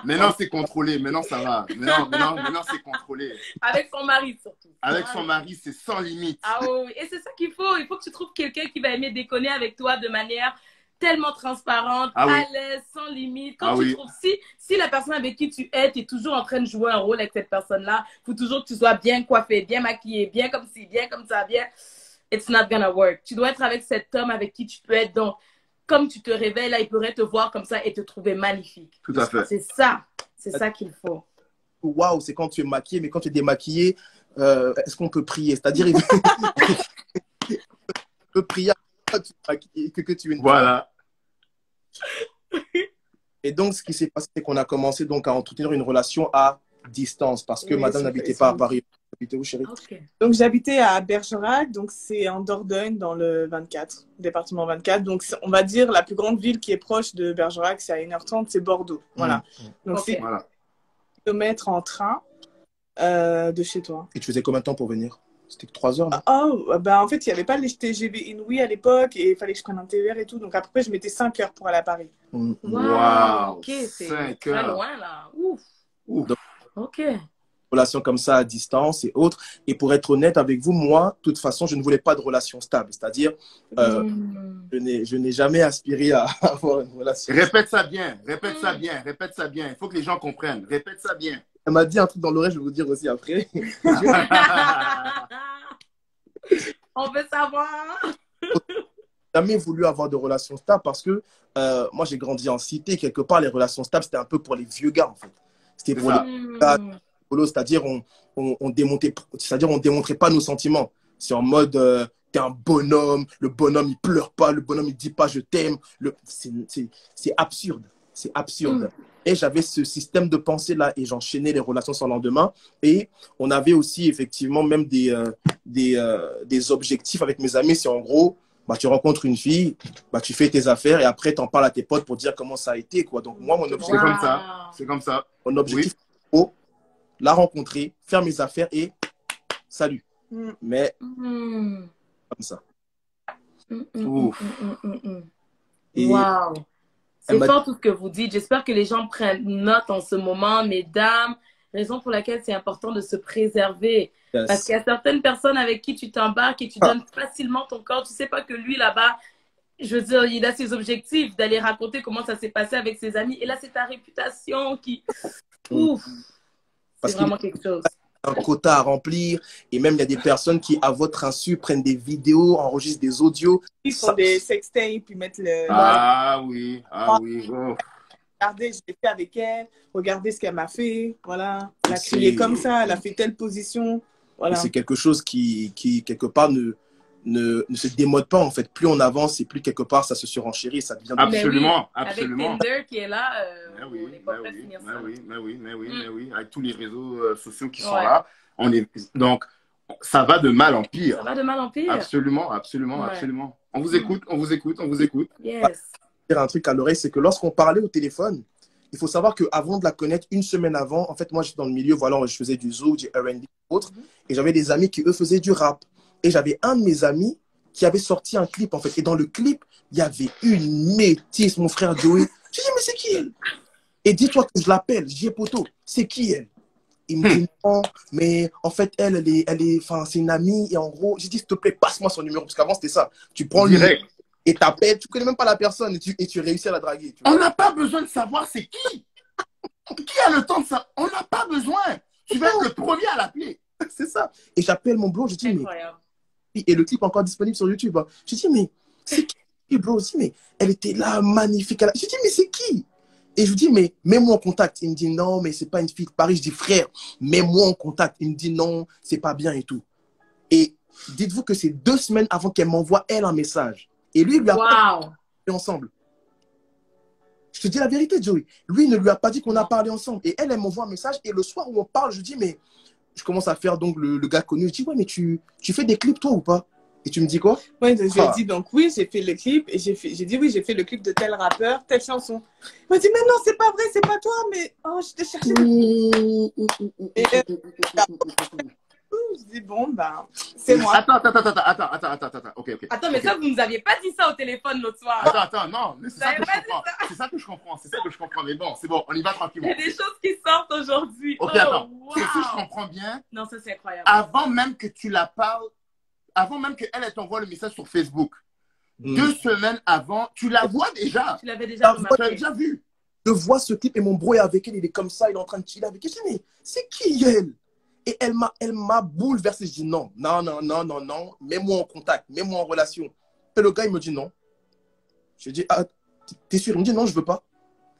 Maintenant, c'est contrôlé. Maintenant, ça va. Maintenant, c'est contrôlé. Avec son mari, surtout. Avec son mari, c'est sans limite. Ah oui, et c'est ça qu'il faut. Il faut que tu trouves quelqu'un qui va aimer déconner avec toi de manière tellement transparente, à l'aise, sans limite. Quand tu trouves, si la personne avec qui tu es, tu es toujours en train de jouer un rôle avec cette personne-là, il faut toujours que tu sois bien coiffé, bien maquillé, bien comme ci, bien comme ça, bien. It's not gonna work. Tu dois être avec cet homme avec qui tu peux être. Donc, comme tu te réveilles, là, il pourrait te voir comme ça et te trouver magnifique. Tout à fait. C'est ça qu'il faut. Waouh, c'est quand tu es maquillé, mais quand tu es démaquillé, est-ce qu'on peut prier? C'est-à-dire, il peut prier que tu es une Voilà. Et donc, ce qui s'est passé, c'est qu'on a commencé donc à entretenir une relation à distance parce que madame n'habitait pas à Paris. Habitais où, chérie? Donc, j'habitais à Bergerac, donc c'est en Dordogne, dans le 24, département 24. Donc, on va dire la plus grande ville qui est proche de Bergerac, c'est à 1h30, c'est Bordeaux. Voilà. Donc, c'est 1 km en train de chez toi. Et tu faisais combien de temps pour venir? C'était que 3 heures, non? En fait, il n'y avait pas les TGV Inouï à l'époque et il fallait que je prenne un TER et tout. Donc, à peu près, je mettais 5 heures pour aller à Paris. Wow. Ok, c'est très loin, là. Ouf. Donc, ok. Relation comme ça à distance et autres. Et pour être honnête avec vous, moi, de toute façon, je ne voulais pas de relation stable. C'est-à-dire, je n'ai jamais aspiré à avoir une relation. Répète ça bien. Il faut que les gens comprennent. Répète ça bien. Elle m'a dit un truc dans l'oreille, je vais vous dire aussi après. On veut savoir. Jamais voulu avoir de relations stables parce que moi, j'ai grandi en cité. Quelque part, les relations stables, c'était un peu pour les vieux gars, en fait. C'était pour les gars, c'est-à-dire on démontrait pas nos sentiments. C'est en mode, t'es un bonhomme, le bonhomme, il pleure pas, le bonhomme, il dit pas je t'aime. C'est absurde. C'est absurde. Et j'avais ce système de pensée-là et j'enchaînais les relations sans lendemain. Et on avait aussi effectivement même des objectifs avec mes amis. C'est en gros, tu rencontres une fille, tu fais tes affaires et après, tu en parles à tes potes pour dire comment ça a été, quoi. Donc moi, mon objectif… C'est comme ça. Mon objectif, c'est la rencontrer, faire mes affaires et salut. Mais comme ça. Waouh. C'est fort tout ce que vous dites. J'espère que les gens prennent note en ce moment, mesdames. Raison pour laquelle c'est important de se préserver. Parce qu'il y a certaines personnes avec qui tu t'embarques et tu donnes facilement ton corps. Tu sais pas que lui, là-bas, je veux dire, il a ses objectifs d'aller raconter comment ça s'est passé avec ses amis. Et là, c'est ta réputation qui… Ouf. C'est vraiment quelque chose. Un quota à remplir. Et même, il y a des personnes qui, à votre insu, prennent des vidéos, enregistrent des audios. Ils font des sextapes, puis mettent le… oui. Regardez, je l'ai fait avec elle. Regardez ce qu'elle m'a fait. Voilà. Elle a crié comme ça. Elle a fait telle position. Voilà. C'est quelque chose qui quelque part, ne se démode pas, en fait. Plus on avance et plus, quelque part, ça se surenchérit. Ça devient… Absolument. Avec Tinder qui est là, oui. Avec tous les réseaux sociaux qui sont là. Donc, ça va de mal en pire. Ça va de mal en pire. Absolument. On vous écoute. Yes. Un truc à l'oreille, c'est que lorsqu'on parlait au téléphone, il faut savoir qu'avant de la connaître, une semaine avant, en fait, moi, j'étais dans le milieu, voilà, je faisais du zouk, du R&B, autres, et j'avais des amis qui, eux, faisaient du rap. Et j'avais un de mes amis qui avait sorti un clip, en fait. Et dans le clip, il y avait une métisse, mon frère Joey. J'ai dit, mais c'est qui elle? Et dis-toi que je l'appelle, j'ai poteau, c'est qui elle? Il me dit, non, mais en fait, elle est, enfin, c'est une amie, et en gros, j'ai dit, s'il te plaît, passe-moi son numéro, parce qu'avant, c'était ça. Tu prends le numéro. et t'appelles, tu connais même pas la personne et tu réussis à la draguer. On n'a pas besoin de savoir c'est qui. Qui a le temps de ça? On n'a pas besoin. Tu vas être le premier à l'appeler. C'est ça. Et j'appelle mon bro, je dis, incroyable. Mais... Et le clip est encore disponible sur YouTube. Hein. Je dis, mais c'est qui, bro? Je dis, mais elle était là, magnifique. Je dis, mais c'est qui? Et je lui dis, mais mets-moi en contact. Il me dit, non, mais c'est pas une fille de Paris. Je dis, frère, mets-moi en contact. Il me dit, non, c'est pas bien et tout. Et dites-vous que c'est 2 semaines avant qu'elle m'envoie, elle, un message. Et lui, il lui a parlé ensemble. Je te dis la vérité, Joey. Lui, il ne lui a pas dit qu'on a parlé ensemble. Et elle m'envoie un message. Et le soir où on parle, je dis, mais... Je commence à faire donc le gars connu. Je dis, ouais, mais tu fais des clips, toi, ou pas? Et tu me dis quoi? Oui, je lui ai dit, donc oui, j'ai fait le clip. Et j'ai dit, oui, j'ai fait le clip de tel rappeur, telle chanson. Il m'a dit, mais non, c'est pas vrai, c'est pas toi. Mais, oh, je t'ai cherché. Et, je dis, bon, ben, c'est moi. Attends. Ok. Attends, mais ça, vous nous aviez pas dit ça au téléphone l'autre soir. Attends, non, mais c'est ça que je comprends. C'est ça que je comprends. Mais bon, c'est bon, on y va tranquillement. Il y a des choses qui sortent aujourd'hui. Ok, attends. Si je comprends bien. Non, ça, c'est incroyable. Avant même que tu la parles, avant même qu'elle t'envoie le message sur Facebook, 2 semaines avant, tu la vois déjà. Tu l'avais déjà remarqué. Tu l'as déjà vu. Je vois ce clip et mon bro est avec elle, il est comme ça, il est en train de chiller avec elle. Je dis, mais c'est qui elle? Et elle m'a bouleversé. Je dis non, mets-moi en contact, mets-moi en relation. Et le gars, il me dit non. Je dis, ah, t'es sûr? Il me dit non, je veux pas.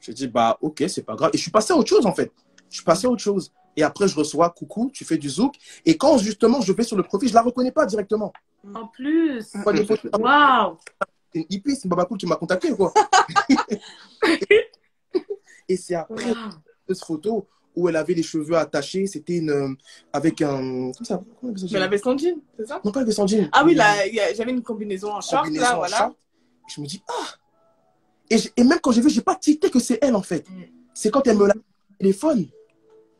Je dis, bah, ok, c'est pas grave. Et je suis passé à autre chose, en fait. Et après, je reçois, coucou, tu fais du zouk. Et quand, justement, je vais sur le profil, je la reconnais pas directement. En plus. Waouh! C'est une hippie, c'est une babacool qui m'a contacté, quoi. Et c'est après cette photo où elle avait les cheveux attachés, c'était une avec un comme ça. Mais la veste en jean, c'est ça? Non, pas la veste en jean. Ah oui, j'avais une combinaison en short, là, voilà. Short. Je me dis et même quand j'ai vu, j'ai pas tilté que c'est elle en fait. C'est quand elle me l'a téléphone.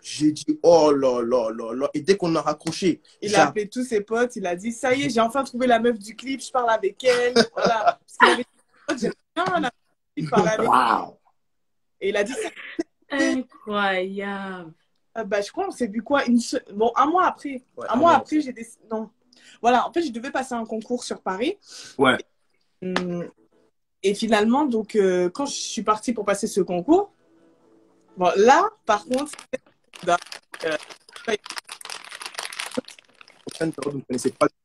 J'ai dit oh là là là là, et dès qu'on a raccroché, il a appelé tous ses potes, il a dit ça y est, j'ai enfin trouvé la meuf du clip, je parle avec elle, voilà. Parce qu'il avait j'ai rien, il parlait avec elle. Et il a dit ça. Incroyable. Bah, je crois on s'est vu quoi bon, un mois après. Ouais, un mois après, j'ai décidé. Non. Voilà, en fait, je devais passer un concours sur Paris. Ouais. Et finalement, donc, quand je suis partie pour passer ce concours, bon, là, par contre,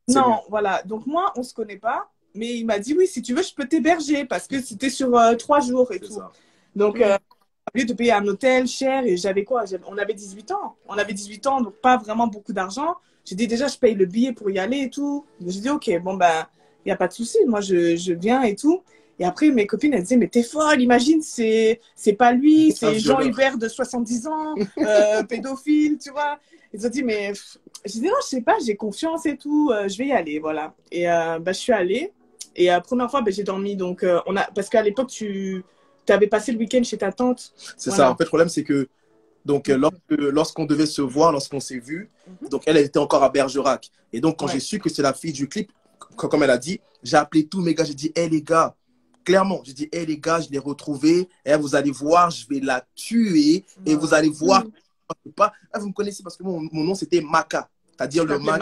non, voilà. Donc, moi, on se connaît pas. Mais il m'a dit, oui, si tu veux, je peux t'héberger parce que c'était sur 3 jours et tout. Ça. Donc, au lieu de payer un hôtel cher, et j'avais quoi? On avait 18 ans. On avait 18 ans, donc pas vraiment beaucoup d'argent. J'ai dit déjà, je paye le billet pour y aller et tout. J'ai dit, ok, bon, ben, il n'y a pas de souci. Moi, je viens et tout. Et après, mes copines, elles disaient, mais t'es folle, imagine, c'est pas lui, c'est Jean-Hubert de 70 ans, pédophile, tu vois. Ils ont dit, mais j'ai dit, non, je sais pas, j'ai confiance et tout, je vais y aller, voilà. Et je suis allée. Et la première fois, j'ai dormi. Donc, parce qu'à l'époque, tu avais passé le week-end chez ta tante. C'est ça. En fait, le problème, c'est que donc, lorsqu'on devait se voir, lorsqu'on s'est vu, donc elle était encore à Bergerac. Et donc, quand j'ai su que c'est la fille du clip, comme elle a dit, j'ai appelé tous mes gars. J'ai dit, hé les gars, clairement, j'ai dit, hé les gars, je l'ai retrouvée. Et vous allez voir, je vais la tuer. Et vous allez voir. Vous me connaissez parce que mon nom, c'était Maka. C'est-à-dire le Mac.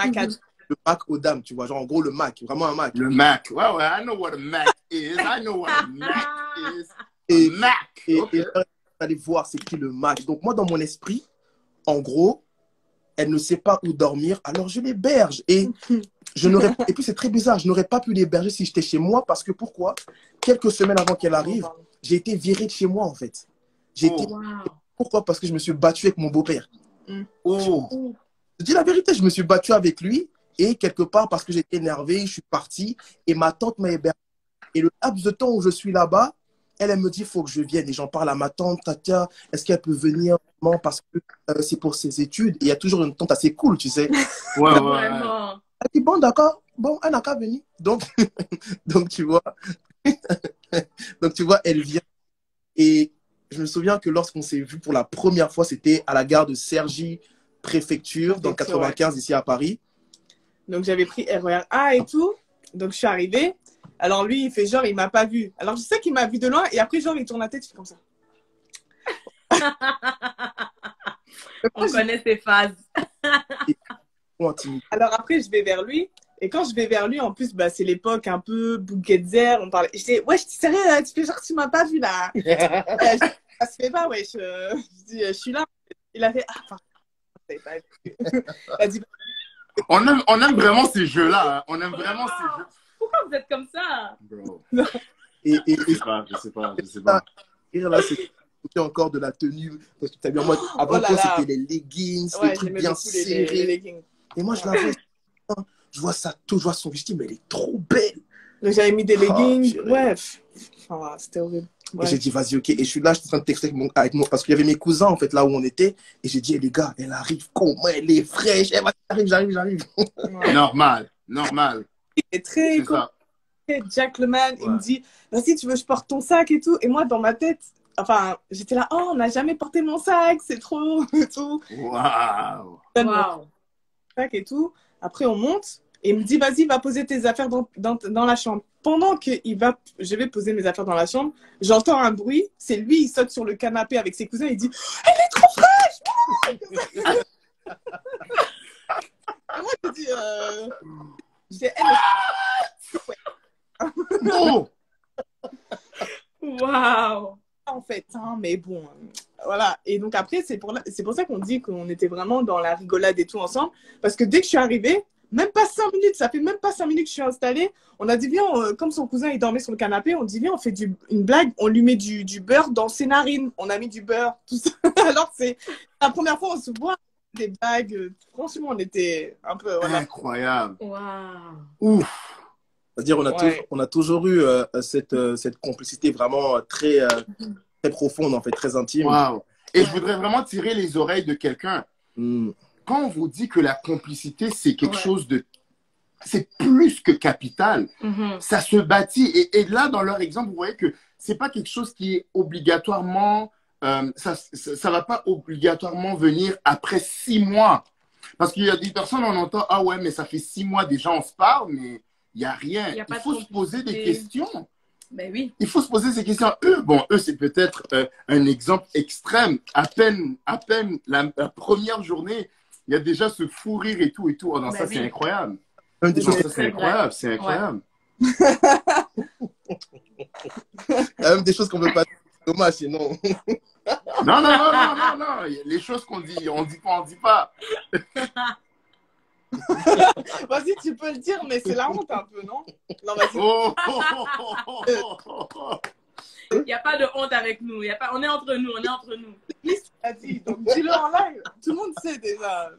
Le Mac aux dames, tu vois, genre en gros le Mac, vraiment un Mac. Le Mac, ouais, I know what a Mac is. I know what a Mac is. Et Mac. Et vous allez voir c'est qui le Mac. Donc moi dans mon esprit, en gros, elle ne sait pas où dormir, alors je l'héberge. Et et puis c'est très bizarre, je n'aurais pas pu l'héberger si j'étais chez moi parce que pourquoi? Quelques semaines avant qu'elle arrive, j'ai été viré de chez moi en fait. Pourquoi? Parce que je me suis battu avec mon beau-père. Je dis la vérité, je me suis battu avec lui. Et quelque part, parce que j'étais énervé, je suis parti et ma tante m'a hébergé. Et le laps de temps où je suis là-bas, elle me dit, il faut que je vienne. Et j'en parle à ma tante, Tatia, est-ce qu'elle peut venir parce que c'est pour ses études. Et il y a toujours une tante assez cool, tu sais. Ouais. Elle dit, bon, d'accord, bon, elle n'a qu'à venir. Donc, tu vois, elle vient. Et je me souviens que lorsqu'on s'est vu pour la première fois, c'était à la gare de Cergy, préfecture, dans le 95, ici à Paris. Donc, j'avais pris RER A et tout. Donc, je suis arrivée. Alors, lui, il fait genre, il m'a pas vu. Alors, je sais qu'il m'a vu de loin. Et après, genre, il tourne la tête, il fait comme ça. On connaît ses phases. Alors, après, je vais vers lui. Et quand je vais vers lui, en plus, bah, c'est l'époque un peu Bouguetzer, on parlait. Je dis, ouais, je dis, sérieux, tu fais genre, tu m'as pas vu là. Ça se fait pas, ouais. Je dis, je suis là. Il a fait, ah, pardon, je pas vu. Il a dit, on aime vraiment ces jeux-là. Hein. On aime vraiment ces jeux. Pourquoi vous êtes comme ça? Bro. Je sais pas. Et là, c'est encore de la tenue. Parce que t'as bien, moi, avant toi, c'était les leggings, les trucs bien serrés. Les leggings. Et moi, je la vois, je vois ça tout, je vois son vestige, mais elle est trop belle. J'avais mis des leggings, enfin, c'était horrible. Ouais. Et j'ai dit, vas-y, ok. Et je suis là, je suis en train de texter avec moi, parce qu'il y avait mes cousins, en fait, là où on était. Et j'ai dit, les gars, elle arrive, comment elle est fraîche. J'arrive. Ouais. Normal. Il est très Jack le man, il me dit, vas-y, tu veux que je porte ton sac et tout. Et moi, dans ma tête, enfin, j'étais là, oh, on n'a jamais porté mon sac, c'est trop, et tout. Waouh. Sac et tout. Après, on monte. Et il me dit, vas-y, va poser tes affaires dans la chambre. Pendant que je vais poser mes affaires dans la chambre, j'entends un bruit. C'est lui, il saute sur le canapé avec ses cousins. Il dit, elle est trop fraîche! Moi, je dis, non! Waouh! En fait, hein, mais bon, voilà. Et donc après, c'est pour ça qu'on dit qu'on était vraiment dans la rigolade et tout ensemble. Parce que dès que je suis arrivée, même pas 5 minutes, ça fait même pas 5 minutes que je suis installée. On a dit, viens, comme son cousin, il dormait sur le canapé, on dit, viens, on fait une blague, on lui met du beurre dans ses narines. On a mis du beurre, tout ça. Alors, c'est la première fois, on se voit des blagues. Franchement, on était un peu... Voilà. Incroyable. Waouh. Ouf. C'est-à-dire, on a toujours eu cette complicité vraiment très profonde, en fait, très intime. Waouh. Et je voudrais vraiment tirer les oreilles de quelqu'un. Quand on vous dit que la complicité, c'est quelque chose de... C'est plus que capital. Ça se bâtit. Et là, dans leur exemple, vous voyez que c'est pas quelque chose qui est obligatoirement... ça va pas obligatoirement venir après 6 mois. Parce qu'il y a des personnes, on entend, ah ouais, mais ça fait 6 mois déjà, on se parle, mais il n'y a rien. Il faut se poser des questions. Ben oui. Il faut se poser ces questions. Eux, c'est peut-être un exemple extrême. À peine la première journée, il y a déjà ce fou rire et tout. Oh non, ça, c'est incroyable. C'est incroyable. Il y a même des choses qu'on ne veut pas dire. Dommage, sinon. Non. Les choses qu'on dit, on dit pas. Vas-y, tu peux le dire, mais c'est la honte un peu, non? Non, vas-y. Il n'y a pas de honte avec nous. On est entre nous. Vas-y, donc dis-le en live. Tout le monde sait déjà.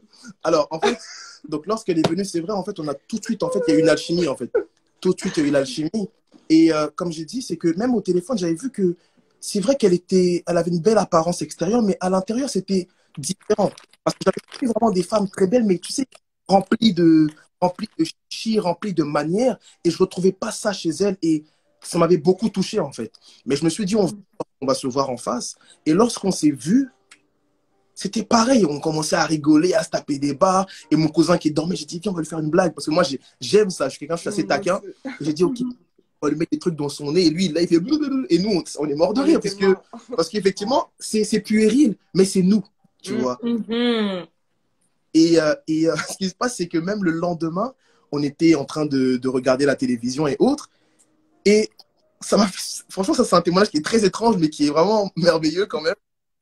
Alors, en fait, donc lorsqu'elle est venue, c'est vrai, en fait, on a tout de suite, en fait, il y a eu une alchimie, en fait. Tout de suite, il y a eu l'alchimie. Et comme j'ai dit, c'est que même au téléphone, j'avais vu que c'est vrai elle avait une belle apparence extérieure, mais à l'intérieur, c'était différent. Parce que j'avais vu vraiment des femmes très belles, mais tu sais, remplies de chichi, remplies de manières, et je ne retrouvais pas ça chez elle, et ça m'avait beaucoup touché, en fait. Mais je me suis dit, on va se voir en face, et lorsqu'on s'est vu, c'était pareil, on commençait à rigoler, à se taper des barres, et mon cousin qui dormait, j'ai dit, viens, on va lui faire une blague, parce que moi, j'aime ça, je suis assez taquin, j'ai dit, ok, on va lui mettre des trucs dans son nez, et lui, là, il fait blablabla, et nous, on est mort de rire, parce qu'effectivement, c'est puéril, mais c'est nous, tu vois. Et ce qui se passe, c'est que même le lendemain, on était en train de regarder la télévision et autres, et franchement, ça c'est un témoignage qui est très étrange, mais qui est vraiment merveilleux quand même.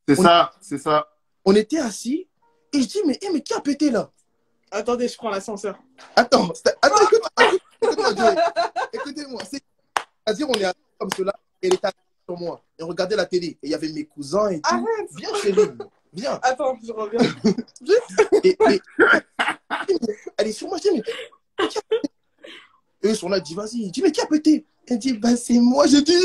C'est ça. On était assis, et je dis, mais qui a pété là? Attendez, je prends l'ascenseur. Attends, écoutez-moi. C'est-à-dire, on est assis comme cela, et elle était assise sur moi, et on regardait la télé, et il y avait mes cousins et tout. Arrête. Viens, chérie, viens. Attends, je reviens. et elle est sur moi, je dis, mais qui a pété? Et ils sont là, ils disent, vas-y. Je dis, mais qui a pété? Elle dit, bah, c'est moi. J'ai dit,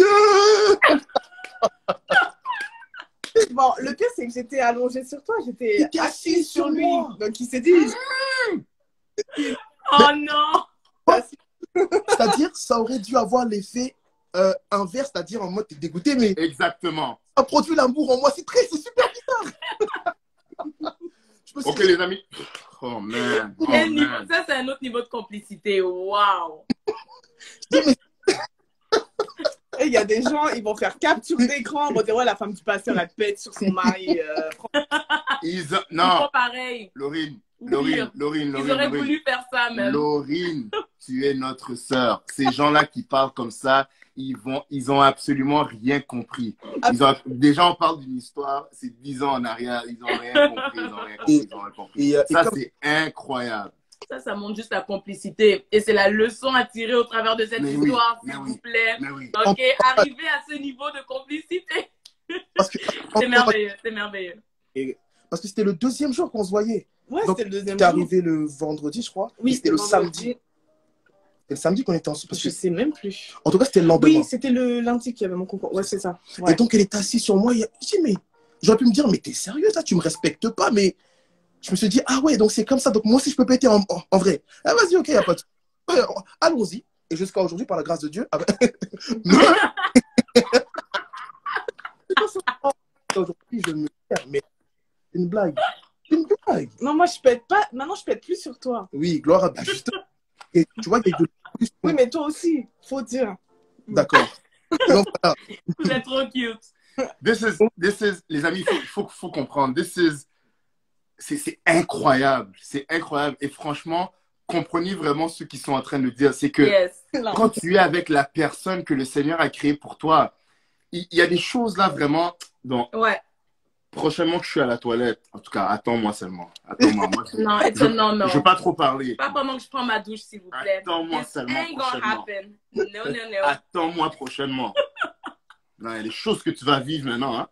Bon, le pire, c'est que j'étais allongée sur toi. J'étais assise sur lui. Donc, il s'est dit... Oh non! C'est-à-dire, ça aurait dû avoir l'effet inverse, c'est-à-dire en mode, t'es dégoûté, mais... Exactement. Ça produit l'amour en moi. C'est super bizarre. Ok, les amis. Oh, man. Ça, c'est un autre niveau de complicité. Waouh! Il y a des gens, ils vont faire capture d'écran, ils vont dire, ouais, la femme du pasteur, elle pète sur son mari. Non. Pas pareil. Laurine. Ils auraient voulu faire ça, même. Laurine. tu es notre sœur. Ces gens-là qui parlent comme ça, ils ont absolument rien compris. Déjà, on parle d'une histoire, c'est 10 ans en arrière, ils ont rien compris. Ça, c'est incroyable. Ça montre juste la complicité. Et c'est la leçon à tirer au travers de cette histoire, s'il vous plaît. Ok, arriver à ce niveau de complicité. C'est merveilleux, c'est merveilleux. Parce que c'était le deuxième jour qu'on se voyait. Ouais, c'était le deuxième jour. T'es arrivé le vendredi, je crois. Oui, c'était le samedi. C'était le samedi qu'on était ensemble. Je sais même plus. En tout cas, c'était le lendemain. Oui, c'était le lundi qu'il y avait mon concours. Ouais, c'est ça. Ouais. Et donc, elle est assise sur moi. Je dis, mais j'aurais pu me dire, mais t'es sérieux, ça, tu me respectes pas. Mais je me suis dit, ah ouais, donc c'est comme ça. Donc, moi aussi, je peux péter en vrai. Ah, vas-y, ok, y a pas de... Allons-y. Et jusqu'à aujourd'hui, par la grâce de Dieu. Ah ben... Aujourd'hui, je me perds, mais c'est une blague. C'est une blague. Non, moi, je pète pas. Maintenant, je pète plus sur toi. Oui, gloire à Dieu. Justement. Et tu vois, il y a de plus. Oui, mais toi aussi, faut dire. D'accord. Donc, voilà. Vous êtes trop cute. Les amis, il faut comprendre. C'est incroyable. C'est incroyable. Et franchement, comprenez vraiment ce qu'ils sont en train de dire. C'est que quand tu es avec la personne que le Seigneur a créée pour toi, il y a des choses là vraiment. Donc, prochainement que je suis à la toilette, en tout cas, attends-moi seulement. Attends-moi. Non, non. Je ne veux pas trop parler. Pas pendant que je prends ma douche, s'il vous plaît. Attends-moi seulement. Prochainement. No. Attends-moi prochainement. Non, il y a des choses que tu vas vivre maintenant. Hein.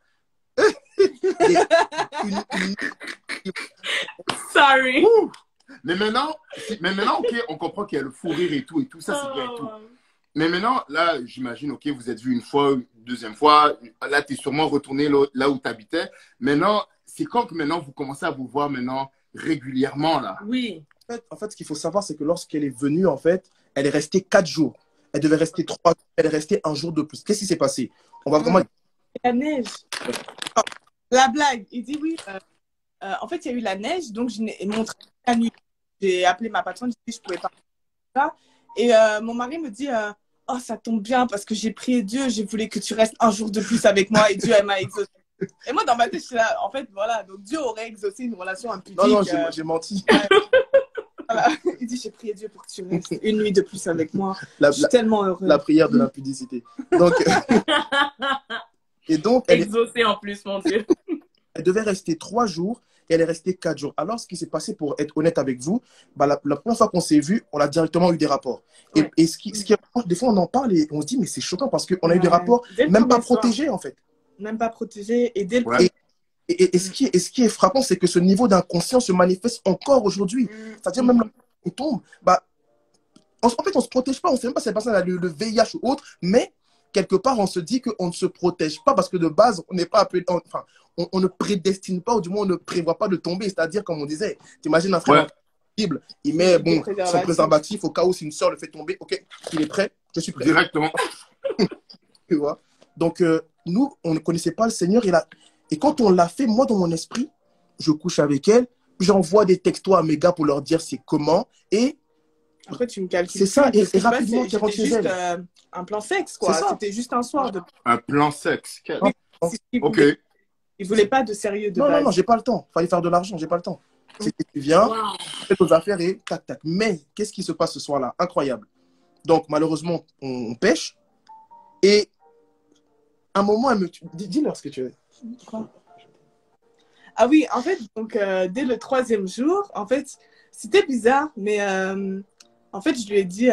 Sorry. Mais maintenant, ok, on comprend qu'il y a le fou rire et tout, ça, c'est bien et tout. Mais maintenant, là, j'imagine, ok, vous êtes vu une fois, une deuxième fois, là, tu es sûrement retourné là où tu habitais. Maintenant, c'est quand que maintenant vous commencez à vous voir maintenant régulièrement, là? Oui. En fait, ce qu'il faut savoir, c'est que lorsqu'elle est venue, en fait, elle est restée 4 jours. Elle devait rester 3 jours. Elle est restée un jour de plus. Qu'est-ce qui s'est passé? On va vraiment... La neige. La blague. Il dit oui. En fait, il y a eu la neige, donc je n'ai montré la nuit. J'ai appelé ma patronne, j'ai dit je pouvais pas. Et mon mari me dit oh, ça tombe bien parce que j'ai prié Dieu, j'ai voulu que tu restes un jour de plus avec moi et Dieu m'a exaucé. Et moi, dans ma tête, je suis là, en fait, voilà, donc Dieu aurait exaucé une relation impudique. Non, j'ai menti. Voilà. Il dit j'ai prié Dieu pour que tu restes une nuit de plus avec moi. Je suis tellement heureux. La prière de l'impudicité. Donc, et donc, exaucée en plus, mon Dieu. Elle devait rester 3 jours. Et elle est restée 4 jours. Alors, ce qui s'est passé, pour être honnête avec vous, bah, la première fois qu'on s'est vu, on a directement eu des rapports. Ouais. Et des fois, on en parle et on se dit, mais c'est choquant parce qu'on a eu des rapports même pas protégés, en fait. Même pas protégés. Et dès le et ce qui est frappant, c'est que ce niveau d'inconscience se manifeste encore aujourd'hui. C'est-à-dire, même là, on tombe, bah, en fait, on ne se protège pas. On ne sait même pas si la personne a le VIH ou autre, mais quelque part, on se dit qu'on ne se protège pas parce que de base, on n'est pas appelé... Enfin, on ne prédestine pas, ou du moins, on ne prévoit pas de tomber. C'est-à-dire, comme on disait, t'imagines un frère Bible, il met son préservatif au cas où si une soeur le fait tomber. Ok, il est prêt, je suis prêt. Directement. Tu vois? Donc, nous, on ne connaissait pas le Seigneur. Et quand on l'a fait, moi, dans mon esprit, je couche avec elle, puis j'envoie des textos à mes gars pour leur dire c'est comment. Et après, tu me calcules. C'est ça, et rapidement, tu rentres chez elle. C'était juste un plan sexe, quoi. C'était juste un soir de... Un plan sexe. Ok. Il ne voulait pas de sérieux de base. Non, j'ai pas le temps. Il fallait faire de l'argent, j'ai pas le temps. C'était tu viens, tu fais tes affaires et tac, tac. Mais qu'est-ce qui se passe ce soir-là? Incroyable. Donc, malheureusement, on pêche. Et à un moment, elle me... Dis-leur ce que tu veux. Ah oui, en fait, donc, dès le 3e jour, en fait, c'était bizarre, mais... En fait, je lui ai dit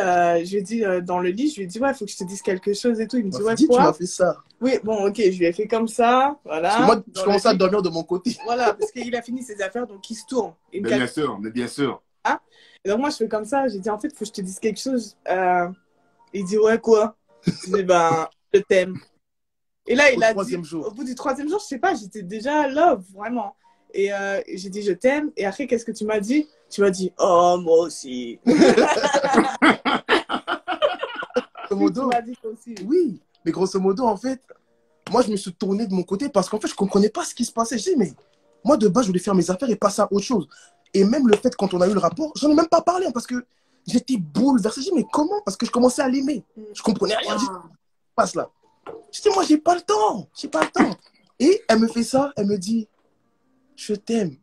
dans le lit, je lui ai dit, ouais, il faut que je te dise quelque chose et tout. Il me dit, ouais, quoi? Tu m'as fait ça. Oui, bon, ok, je lui ai fait comme ça, voilà. Parce que moi, je commençais à dormir de mon côté. Voilà, parce qu'il a fini ses affaires, donc il se tourne. Mais bien sûr. Ah, et donc moi, je fais comme ça, j'ai dit, en fait, il faut que je te dise quelque chose. Il dit, ouais, quoi? Je dis, ben, je t'aime. Et là, il a dit, au bout du 3e jour, je sais pas, j'étais déjà love, vraiment. Et j'ai dit, je t'aime. Et après, qu'est-ce que tu m'as dit? Tu m'as dit, oh, moi aussi. Grosso modo, oui, mais grosso modo, en fait, moi, je me suis tourné de mon côté parce qu'en fait, je ne comprenais pas ce qui se passait. Je dis, mais moi, de base, je voulais faire mes affaires et passer à autre chose. Et même le fait, quand on a eu le rapport, j'en ai même pas parlé hein, parce que j'étais bouleversé. Je dis, mais comment? Parce que je commençais à l'aimer. Je ne comprenais rien. Je dis, qu'est-ce qui se passe là? Je dis, moi, j'ai pas le temps. J'ai pas le temps. Et elle me fait ça. Elle me dit, je t'aime.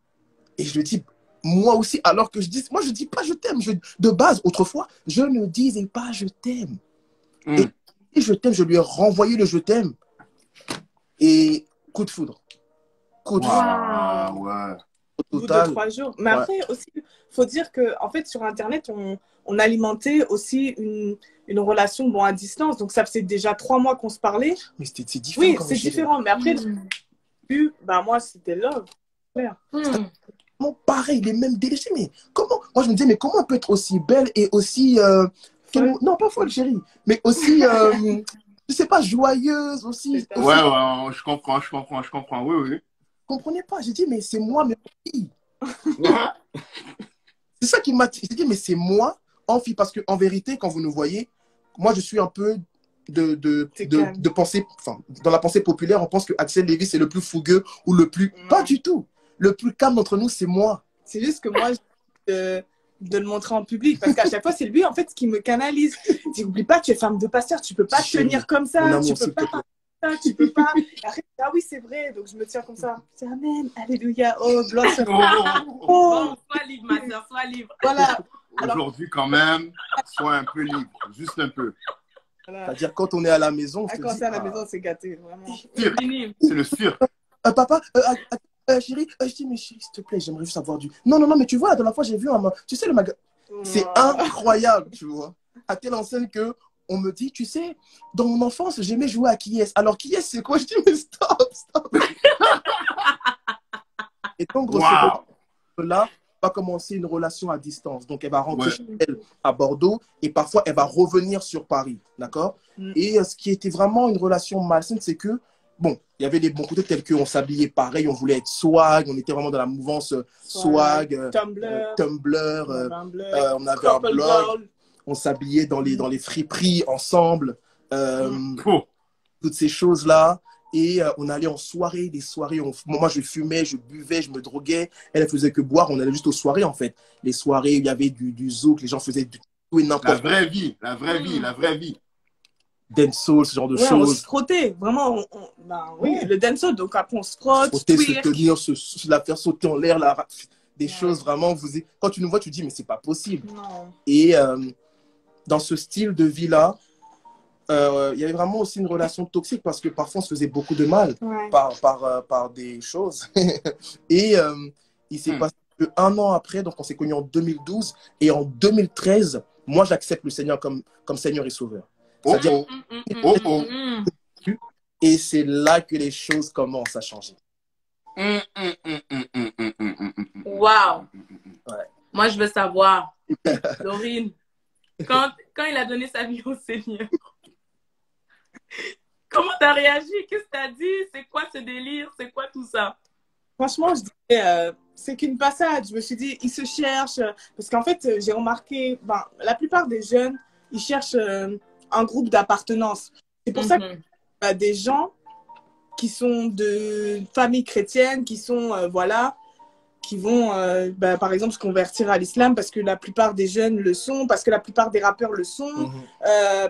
Et je lui dis, moi aussi, alors que moi je dis pas je t'aime. De base, autrefois, je ne disais pas je t'aime. Et je t'aime, je lui ai renvoyé le je t'aime. Et coup de foudre. Coup de foudre. Ouais. Au bout de 3 jours. Mais après aussi, il faut dire que en fait sur Internet, on alimentait aussi une relation à distance. Donc ça faisait déjà 3 mois qu'on se parlait. Mais c'est différent. Oui, c'est différent. Mais après, moi c'était love. Bon, pareil, les mêmes délais. Mais comment? Moi je me disais, mais comment on peut être aussi belle et aussi non, pas folle, chérie, mais aussi je sais pas, joyeuse aussi. Ouais, je comprends. Oui. Je comprenais pas. J'ai dit, mais c'est moi, mais fille. C'est ça qui m'a dit. J'ai dit, mais c'est moi en fille. Parce qu'en vérité, quand vous nous voyez, moi, je suis un peu de penser, enfin, dans la pensée populaire, on pense que Axel Lévy, c'est le plus fougueux ou le plus. Pas du tout. Le plus calme d'entre nous, c'est moi. C'est juste que moi, de le montrer en public, parce qu'à chaque fois, c'est lui, en fait, qui me canalise. Il dit, n'oublie pas, tu es femme de pasteur, tu peux pas tenir comme ça, tu peux pas. Tu peux pas. Après, ah oui, c'est vrai. Donc, je me tiens comme ça. Je dis, Amen, Alléluia. Oh, gloire. Bon, sois libre, ma soeur, sois libre. Voilà. Aujourd'hui, quand même, sois un peu libre. Juste un peu. Voilà. C'est-à-dire, quand on est à la maison, quand c'est à la maison, c'est gâté. Vraiment. C'est le cirque. Papa, chérie, je dis, mais chérie, s'il te plaît, j'aimerais juste avoir du. Non, mais tu vois, la dernière fois, j'ai vu tu sais, le magasin. C'est incroyable, tu vois. À telle enseigne que. On me dit, tu sais, dans mon enfance, j'aimais jouer à qui est. Alors, qui est, c'est quoi? Je dis, mais stop. Et donc, grosso modo, là, va commencer une relation à distance. Donc, elle va rentrer chez elle à Bordeaux et parfois, elle va revenir sur Paris. D'accord? Et ce qui était vraiment une relation malsaine, c'est que, bon, il y avait des bons côtés tels qu'on s'habillait pareil, on voulait être swag, on était vraiment dans la mouvance swag, Tumblr, on avait un blog. On s'habillait dans les friperies ensemble, toutes ces choses-là. Et on allait en soirée, des soirées. Moi, je fumais, je buvais, je me droguais. Elle faisait que boire. On allait juste aux soirées, en fait. Les soirées, il y avait du zouk, les gens faisaient tout et n'importe quoi. La vraie vie. Dancehall, ce genre de choses. On se frottait, vraiment. Oui, le dancehall. Donc après, on se frotte. Se tenir, la faire sauter en l'air, des choses vraiment. Quand tu nous vois, tu dis, mais c'est pas possible. Non. Et dans ce style de vie-là, il y avait vraiment aussi une relation toxique parce que parfois on se faisait beaucoup de mal par des choses. Et il s'est passé qu'un an après, donc on s'est connus en 2012, et en 2013, moi j'accepte le Seigneur comme Seigneur et Sauveur. C'est-à-dire, et c'est là que les choses commencent à changer. Waouh! Moi je veux savoir, Laurine. Quand il a donné sa vie au Seigneur, comment t'as réagi? Qu'est-ce que t'as dit? C'est quoi ce délire? C'est quoi tout ça? Franchement, je disais, c'est qu'une passade. Je me suis dit, il se cherche. Parce qu'en fait, j'ai remarqué, la plupart des jeunes, ils cherchent un groupe d'appartenance. C'est pour ça qu'il y a des gens qui sont de familles chrétiennes, qui sont, qui vont, par exemple, se convertir à l'islam parce que la plupart des jeunes le sont, parce que la plupart des rappeurs le sont,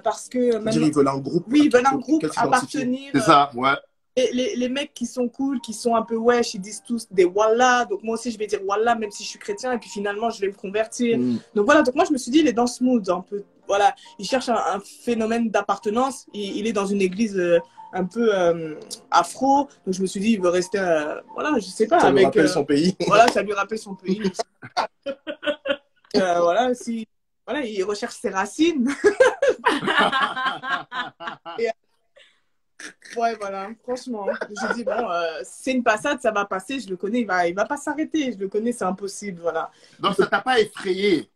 parce que... Même, ils veulent un groupe. Oui, ils veulent un groupe, appartenir. C'est ça, ouais. Et les mecs qui sont cool, qui sont un peu wesh, ils disent tous des wallah. Donc moi aussi, je vais dire wallah, même si je suis chrétien. Et puis finalement, je vais me convertir. Donc voilà, donc moi, je me suis dit, il est dans ce mood un peu. Voilà, il cherche un phénomène d'appartenance. Il est dans une église... un peu afro, donc je me suis dit il veut rester voilà, je sais pas, ça lui rappelle son pays. Voilà, ça lui rappelle son pays. Voilà, il recherche ses racines. Et, ouais, voilà, franchement, je dis bon, c'est une passade, ça va passer, je le connais, il va pas s'arrêter, je le connais, c'est impossible, voilà. Donc ça t'a pas effrayé,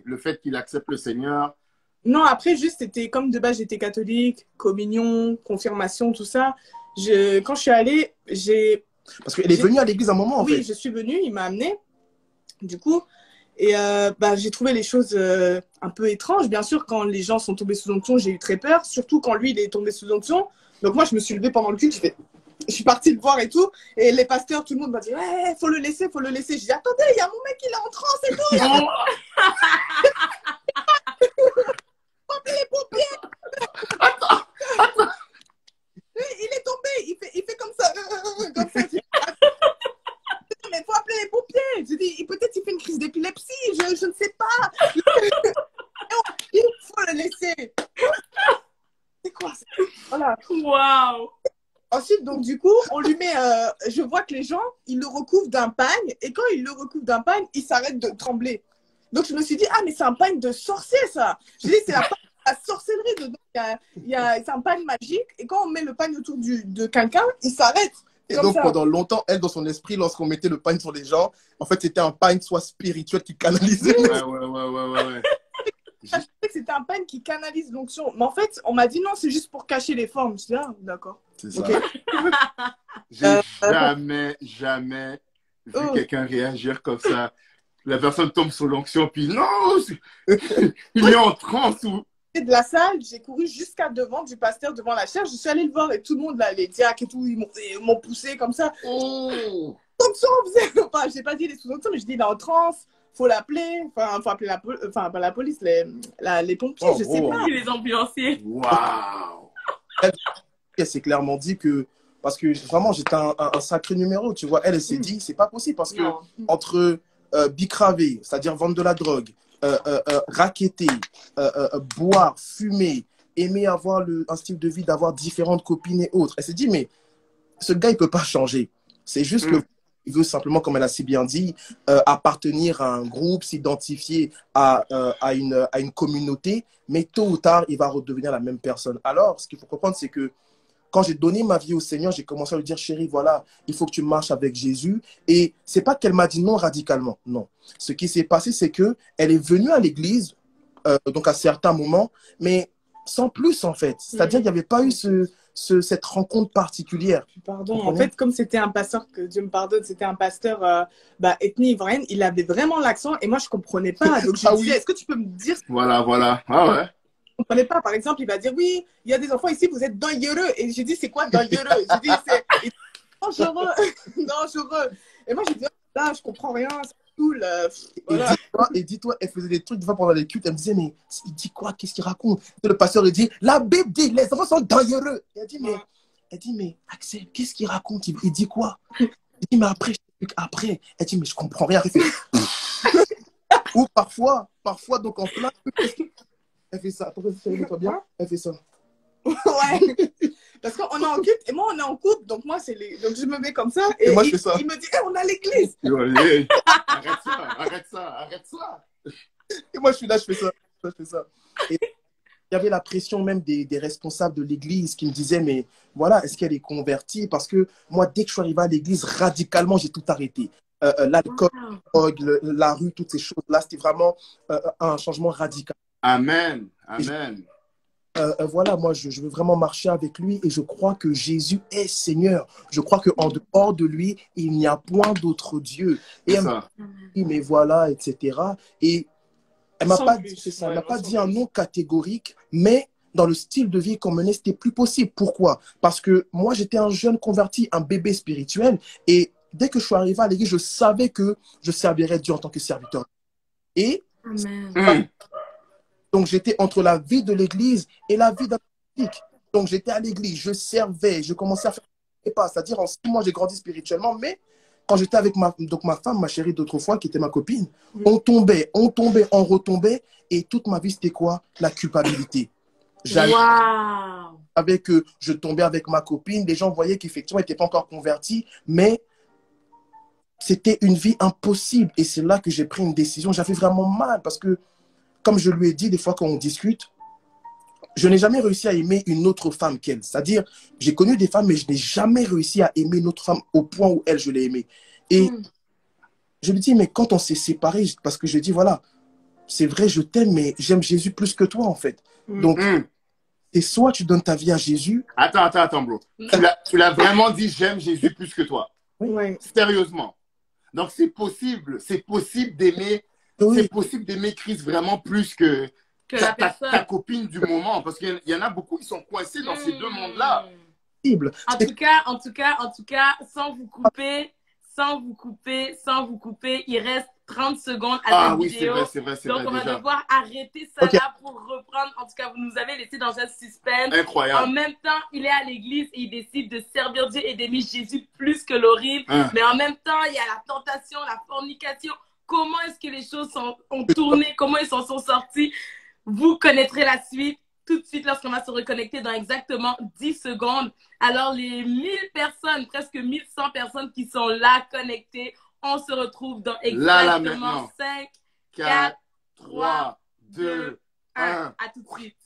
le fait qu'il accepte le Seigneur? Non, après, juste, c'était comme de base, j'étais catholique, communion, confirmation, tout ça. Quand je suis allée, Parce qu'elle est venue à l'église un moment, en fait. Oui, je suis venue, il m'a amenée, du coup. Et j'ai trouvé les choses un peu étranges. Bien sûr, quand les gens sont tombés sous onction, j'ai eu très peur. Surtout quand lui, il est tombé sous onction. Donc moi, je me suis levée pendant le culte, je suis partie le voir et tout. Et les pasteurs, tout le monde m'a dit, ouais, faut le laisser. Je dis, attendez, il y a mon mec, il est en transe et tout. Les pompiers. Attends. Il est tombé, il fait comme ça. Comme ça. Mais il faut appeler les pompiers. Je dis, Voilà. Waouh. Ensuite, donc, du coup, on lui met, je vois que les gens, ils le recouvrent d'un pagne, et quand ils le recouvrent d'un pagne, ils s'arrêtent de trembler. Donc, je me suis dit, ah, mais c'est un pagne de sorcier, ça. Je dis, c'est la sorcellerie dedans. C'est un pagne magique, et quand on met le pagne autour de quelqu'un, il s'arrête. Et donc, pendant longtemps, elle, dans son esprit, lorsqu'on mettait le pagne sur les gens, en fait, c'était un pagne soit spirituel qui canalisait. Ouais. Je savais que c'était un pagne qui canalise l'onction. Mais en fait, on m'a dit non, c'est juste pour cacher les formes. Je dis, ah, d'accord. C'est ça. Okay. J'ai jamais vu quelqu'un réagir comme ça. La personne tombe sur l'onction, puis non, il est en transe. De la salle, j'ai couru jusqu'à devant du pasteur, devant la chaire. Je suis allée le voir et tout le monde, là, les diacres et tout, ils m'ont poussé comme ça. Onction, enfin, j'ai pas dit les sous-onctions, mais je dis, il est en transe. Faut l'appeler, faut appeler pas la police, les pompiers, je sais pas. Les ambulanciers. Waouh. Elle s'est clairement dit que, parce que vraiment, j'étais un sacré numéro, tu vois. Elle s'est dit, c'est pas possible, parce que entre bicraver, c'est-à-dire vendre de la drogue, racketter, boire, fumer, aimer avoir un style de vie, d'avoir différentes copines et autres, elle s'est dit, mais ce gars, il peut pas changer. C'est juste que il veut simplement, comme elle a si bien dit, appartenir à un groupe, s'identifier à une communauté, mais tôt ou tard, il va redevenir la même personne. Alors, ce qu'il faut comprendre, c'est que quand j'ai donné ma vie au Seigneur, j'ai commencé à lui dire, chérie, voilà, il faut que tu marches avec Jésus. Et c'est pas qu'elle m'a dit non radicalement, non. Ce qui s'est passé, c'est qu'elle est venue à l'église, donc à certains moments, mais sans plus, en fait. C'est-à-dire qu'il n'y avait pas eu cette rencontre particulière. Pardon, en fait, comme c'était un pasteur, que Dieu me pardonne, c'était un pasteur ethnie ivoirienne, il avait vraiment l'accent et moi je comprenais pas. Donc je disais, est-ce que tu peux me dire? Voilà. Ah ouais. Je comprenais pas. Par exemple, il va dire, oui, il y a des enfants ici, vous êtes dangereux. Et j'ai dit, c'est quoi dangereux? J'ai dit, c'est dangereux. Dangereux. Et moi j'ai dit, là, je comprends rien. Cool, voilà. Et dis-toi, elle faisait des trucs des fois pendant les cultes, elle me disait, mais il dit quoi? Qu'est-ce qu'il raconte? Et le pasteur, il dit, la Bible dit, les enfants sont dangereux. Et elle dit, mais Axel, qu'est-ce qu'il raconte? Il dit quoi? Il dit, mais après. Elle dit, mais je comprends rien. Ou parfois, donc en plein, elle fait ça. Bien, elle fait ça. Ouais. Parce qu'on est en culte et moi on est en couple, donc moi donc je me mets comme ça et moi, je fais ça. Il me dit, hey, on a l'église. Arrête ça. Et moi je suis là, je fais ça. Et il y avait la pression même des responsables de l'église qui me disaient, mais voilà, est-ce qu'elle est convertie? Parce que moi, dès que je suis arrivé à l'église, radicalement, j'ai tout arrêté. L'alcool, la rue, toutes ces choses-là, c'était vraiment un changement radical. Amen. Voilà, moi, je veux vraiment marcher avec lui et je crois que Jésus est Seigneur. Je crois qu'en dehors de lui, il n'y a point d'autre Dieu. Et elle m'a dit, mais voilà, etc. Et elle m'a pas dit, ça, elle m'a pas dit un nom catégorique, mais dans le style de vie qu'on menait, c'était plus possible. Pourquoi? Parce que moi, j'étais un jeune converti, un bébé spirituel. Et dès que je suis arrivé à l'église, je savais que je servirais Dieu en tant que serviteur. Et donc, j'étais entre la vie de l'église et la vie d'un politique. Donc, j'étais à l'église, je servais, je commençais à faire des pas. C'est-à-dire, en 6 mois, j'ai grandi spirituellement. Mais quand j'étais avec ma femme, ma chérie d'autrefois, qui était ma copine, on tombait, on retombait. Et toute ma vie, c'était quoi? La culpabilité. Avec je tombais avec ma copine. Les gens voyaient qu'effectivement, elle n'était pas encore convertie. Mais c'était une vie impossible. Et c'est là que j'ai pris une décision. J'avais vraiment mal parce que, comme je lui ai dit des fois quand on discute, je n'ai jamais réussi à aimer une autre femme qu'elle. C'est-à-dire, j'ai connu des femmes, mais je n'ai jamais réussi à aimer une autre femme au point où elle, je l'ai aimée. Et je lui dis, mais quand on s'est séparés, parce que je lui dis, voilà, c'est vrai, je t'aime, mais j'aime Jésus plus que toi, en fait. Donc, et soit tu donnes ta vie à Jésus. Attends, bro. Tu l'as vraiment dit, j'aime Jésus plus que toi. Oui. Sérieusement. Donc, c'est possible d'aimer. Oui. C'est possible d'aimer Christ vraiment plus que ta copine du moment. Parce qu'il y en a beaucoup qui sont coincés dans ces deux mondes-là. En tout cas, sans vous couper, il reste 30 secondes à la vidéo. C'est vrai. Donc, on va devoir arrêter ça là pour reprendre. En tout cas, vous nous avez laissé dans un suspense. Incroyable. En même temps, il est à l'église et il décide de servir Dieu et d'aimer Jésus plus que l'horrible. Mais en même temps, il y a la tentation, la fornication. Comment est-ce que les choses ont tourné? Comment ils s'en sont sortis? Vous connaîtrez la suite. tout de suite lorsqu'on va se reconnecter dans exactement 10 secondes. Alors, les 1000 personnes, presque 1100 personnes qui sont là connectées, on se retrouve dans exactement 5, 4, 3, 2, 1. À tout de suite.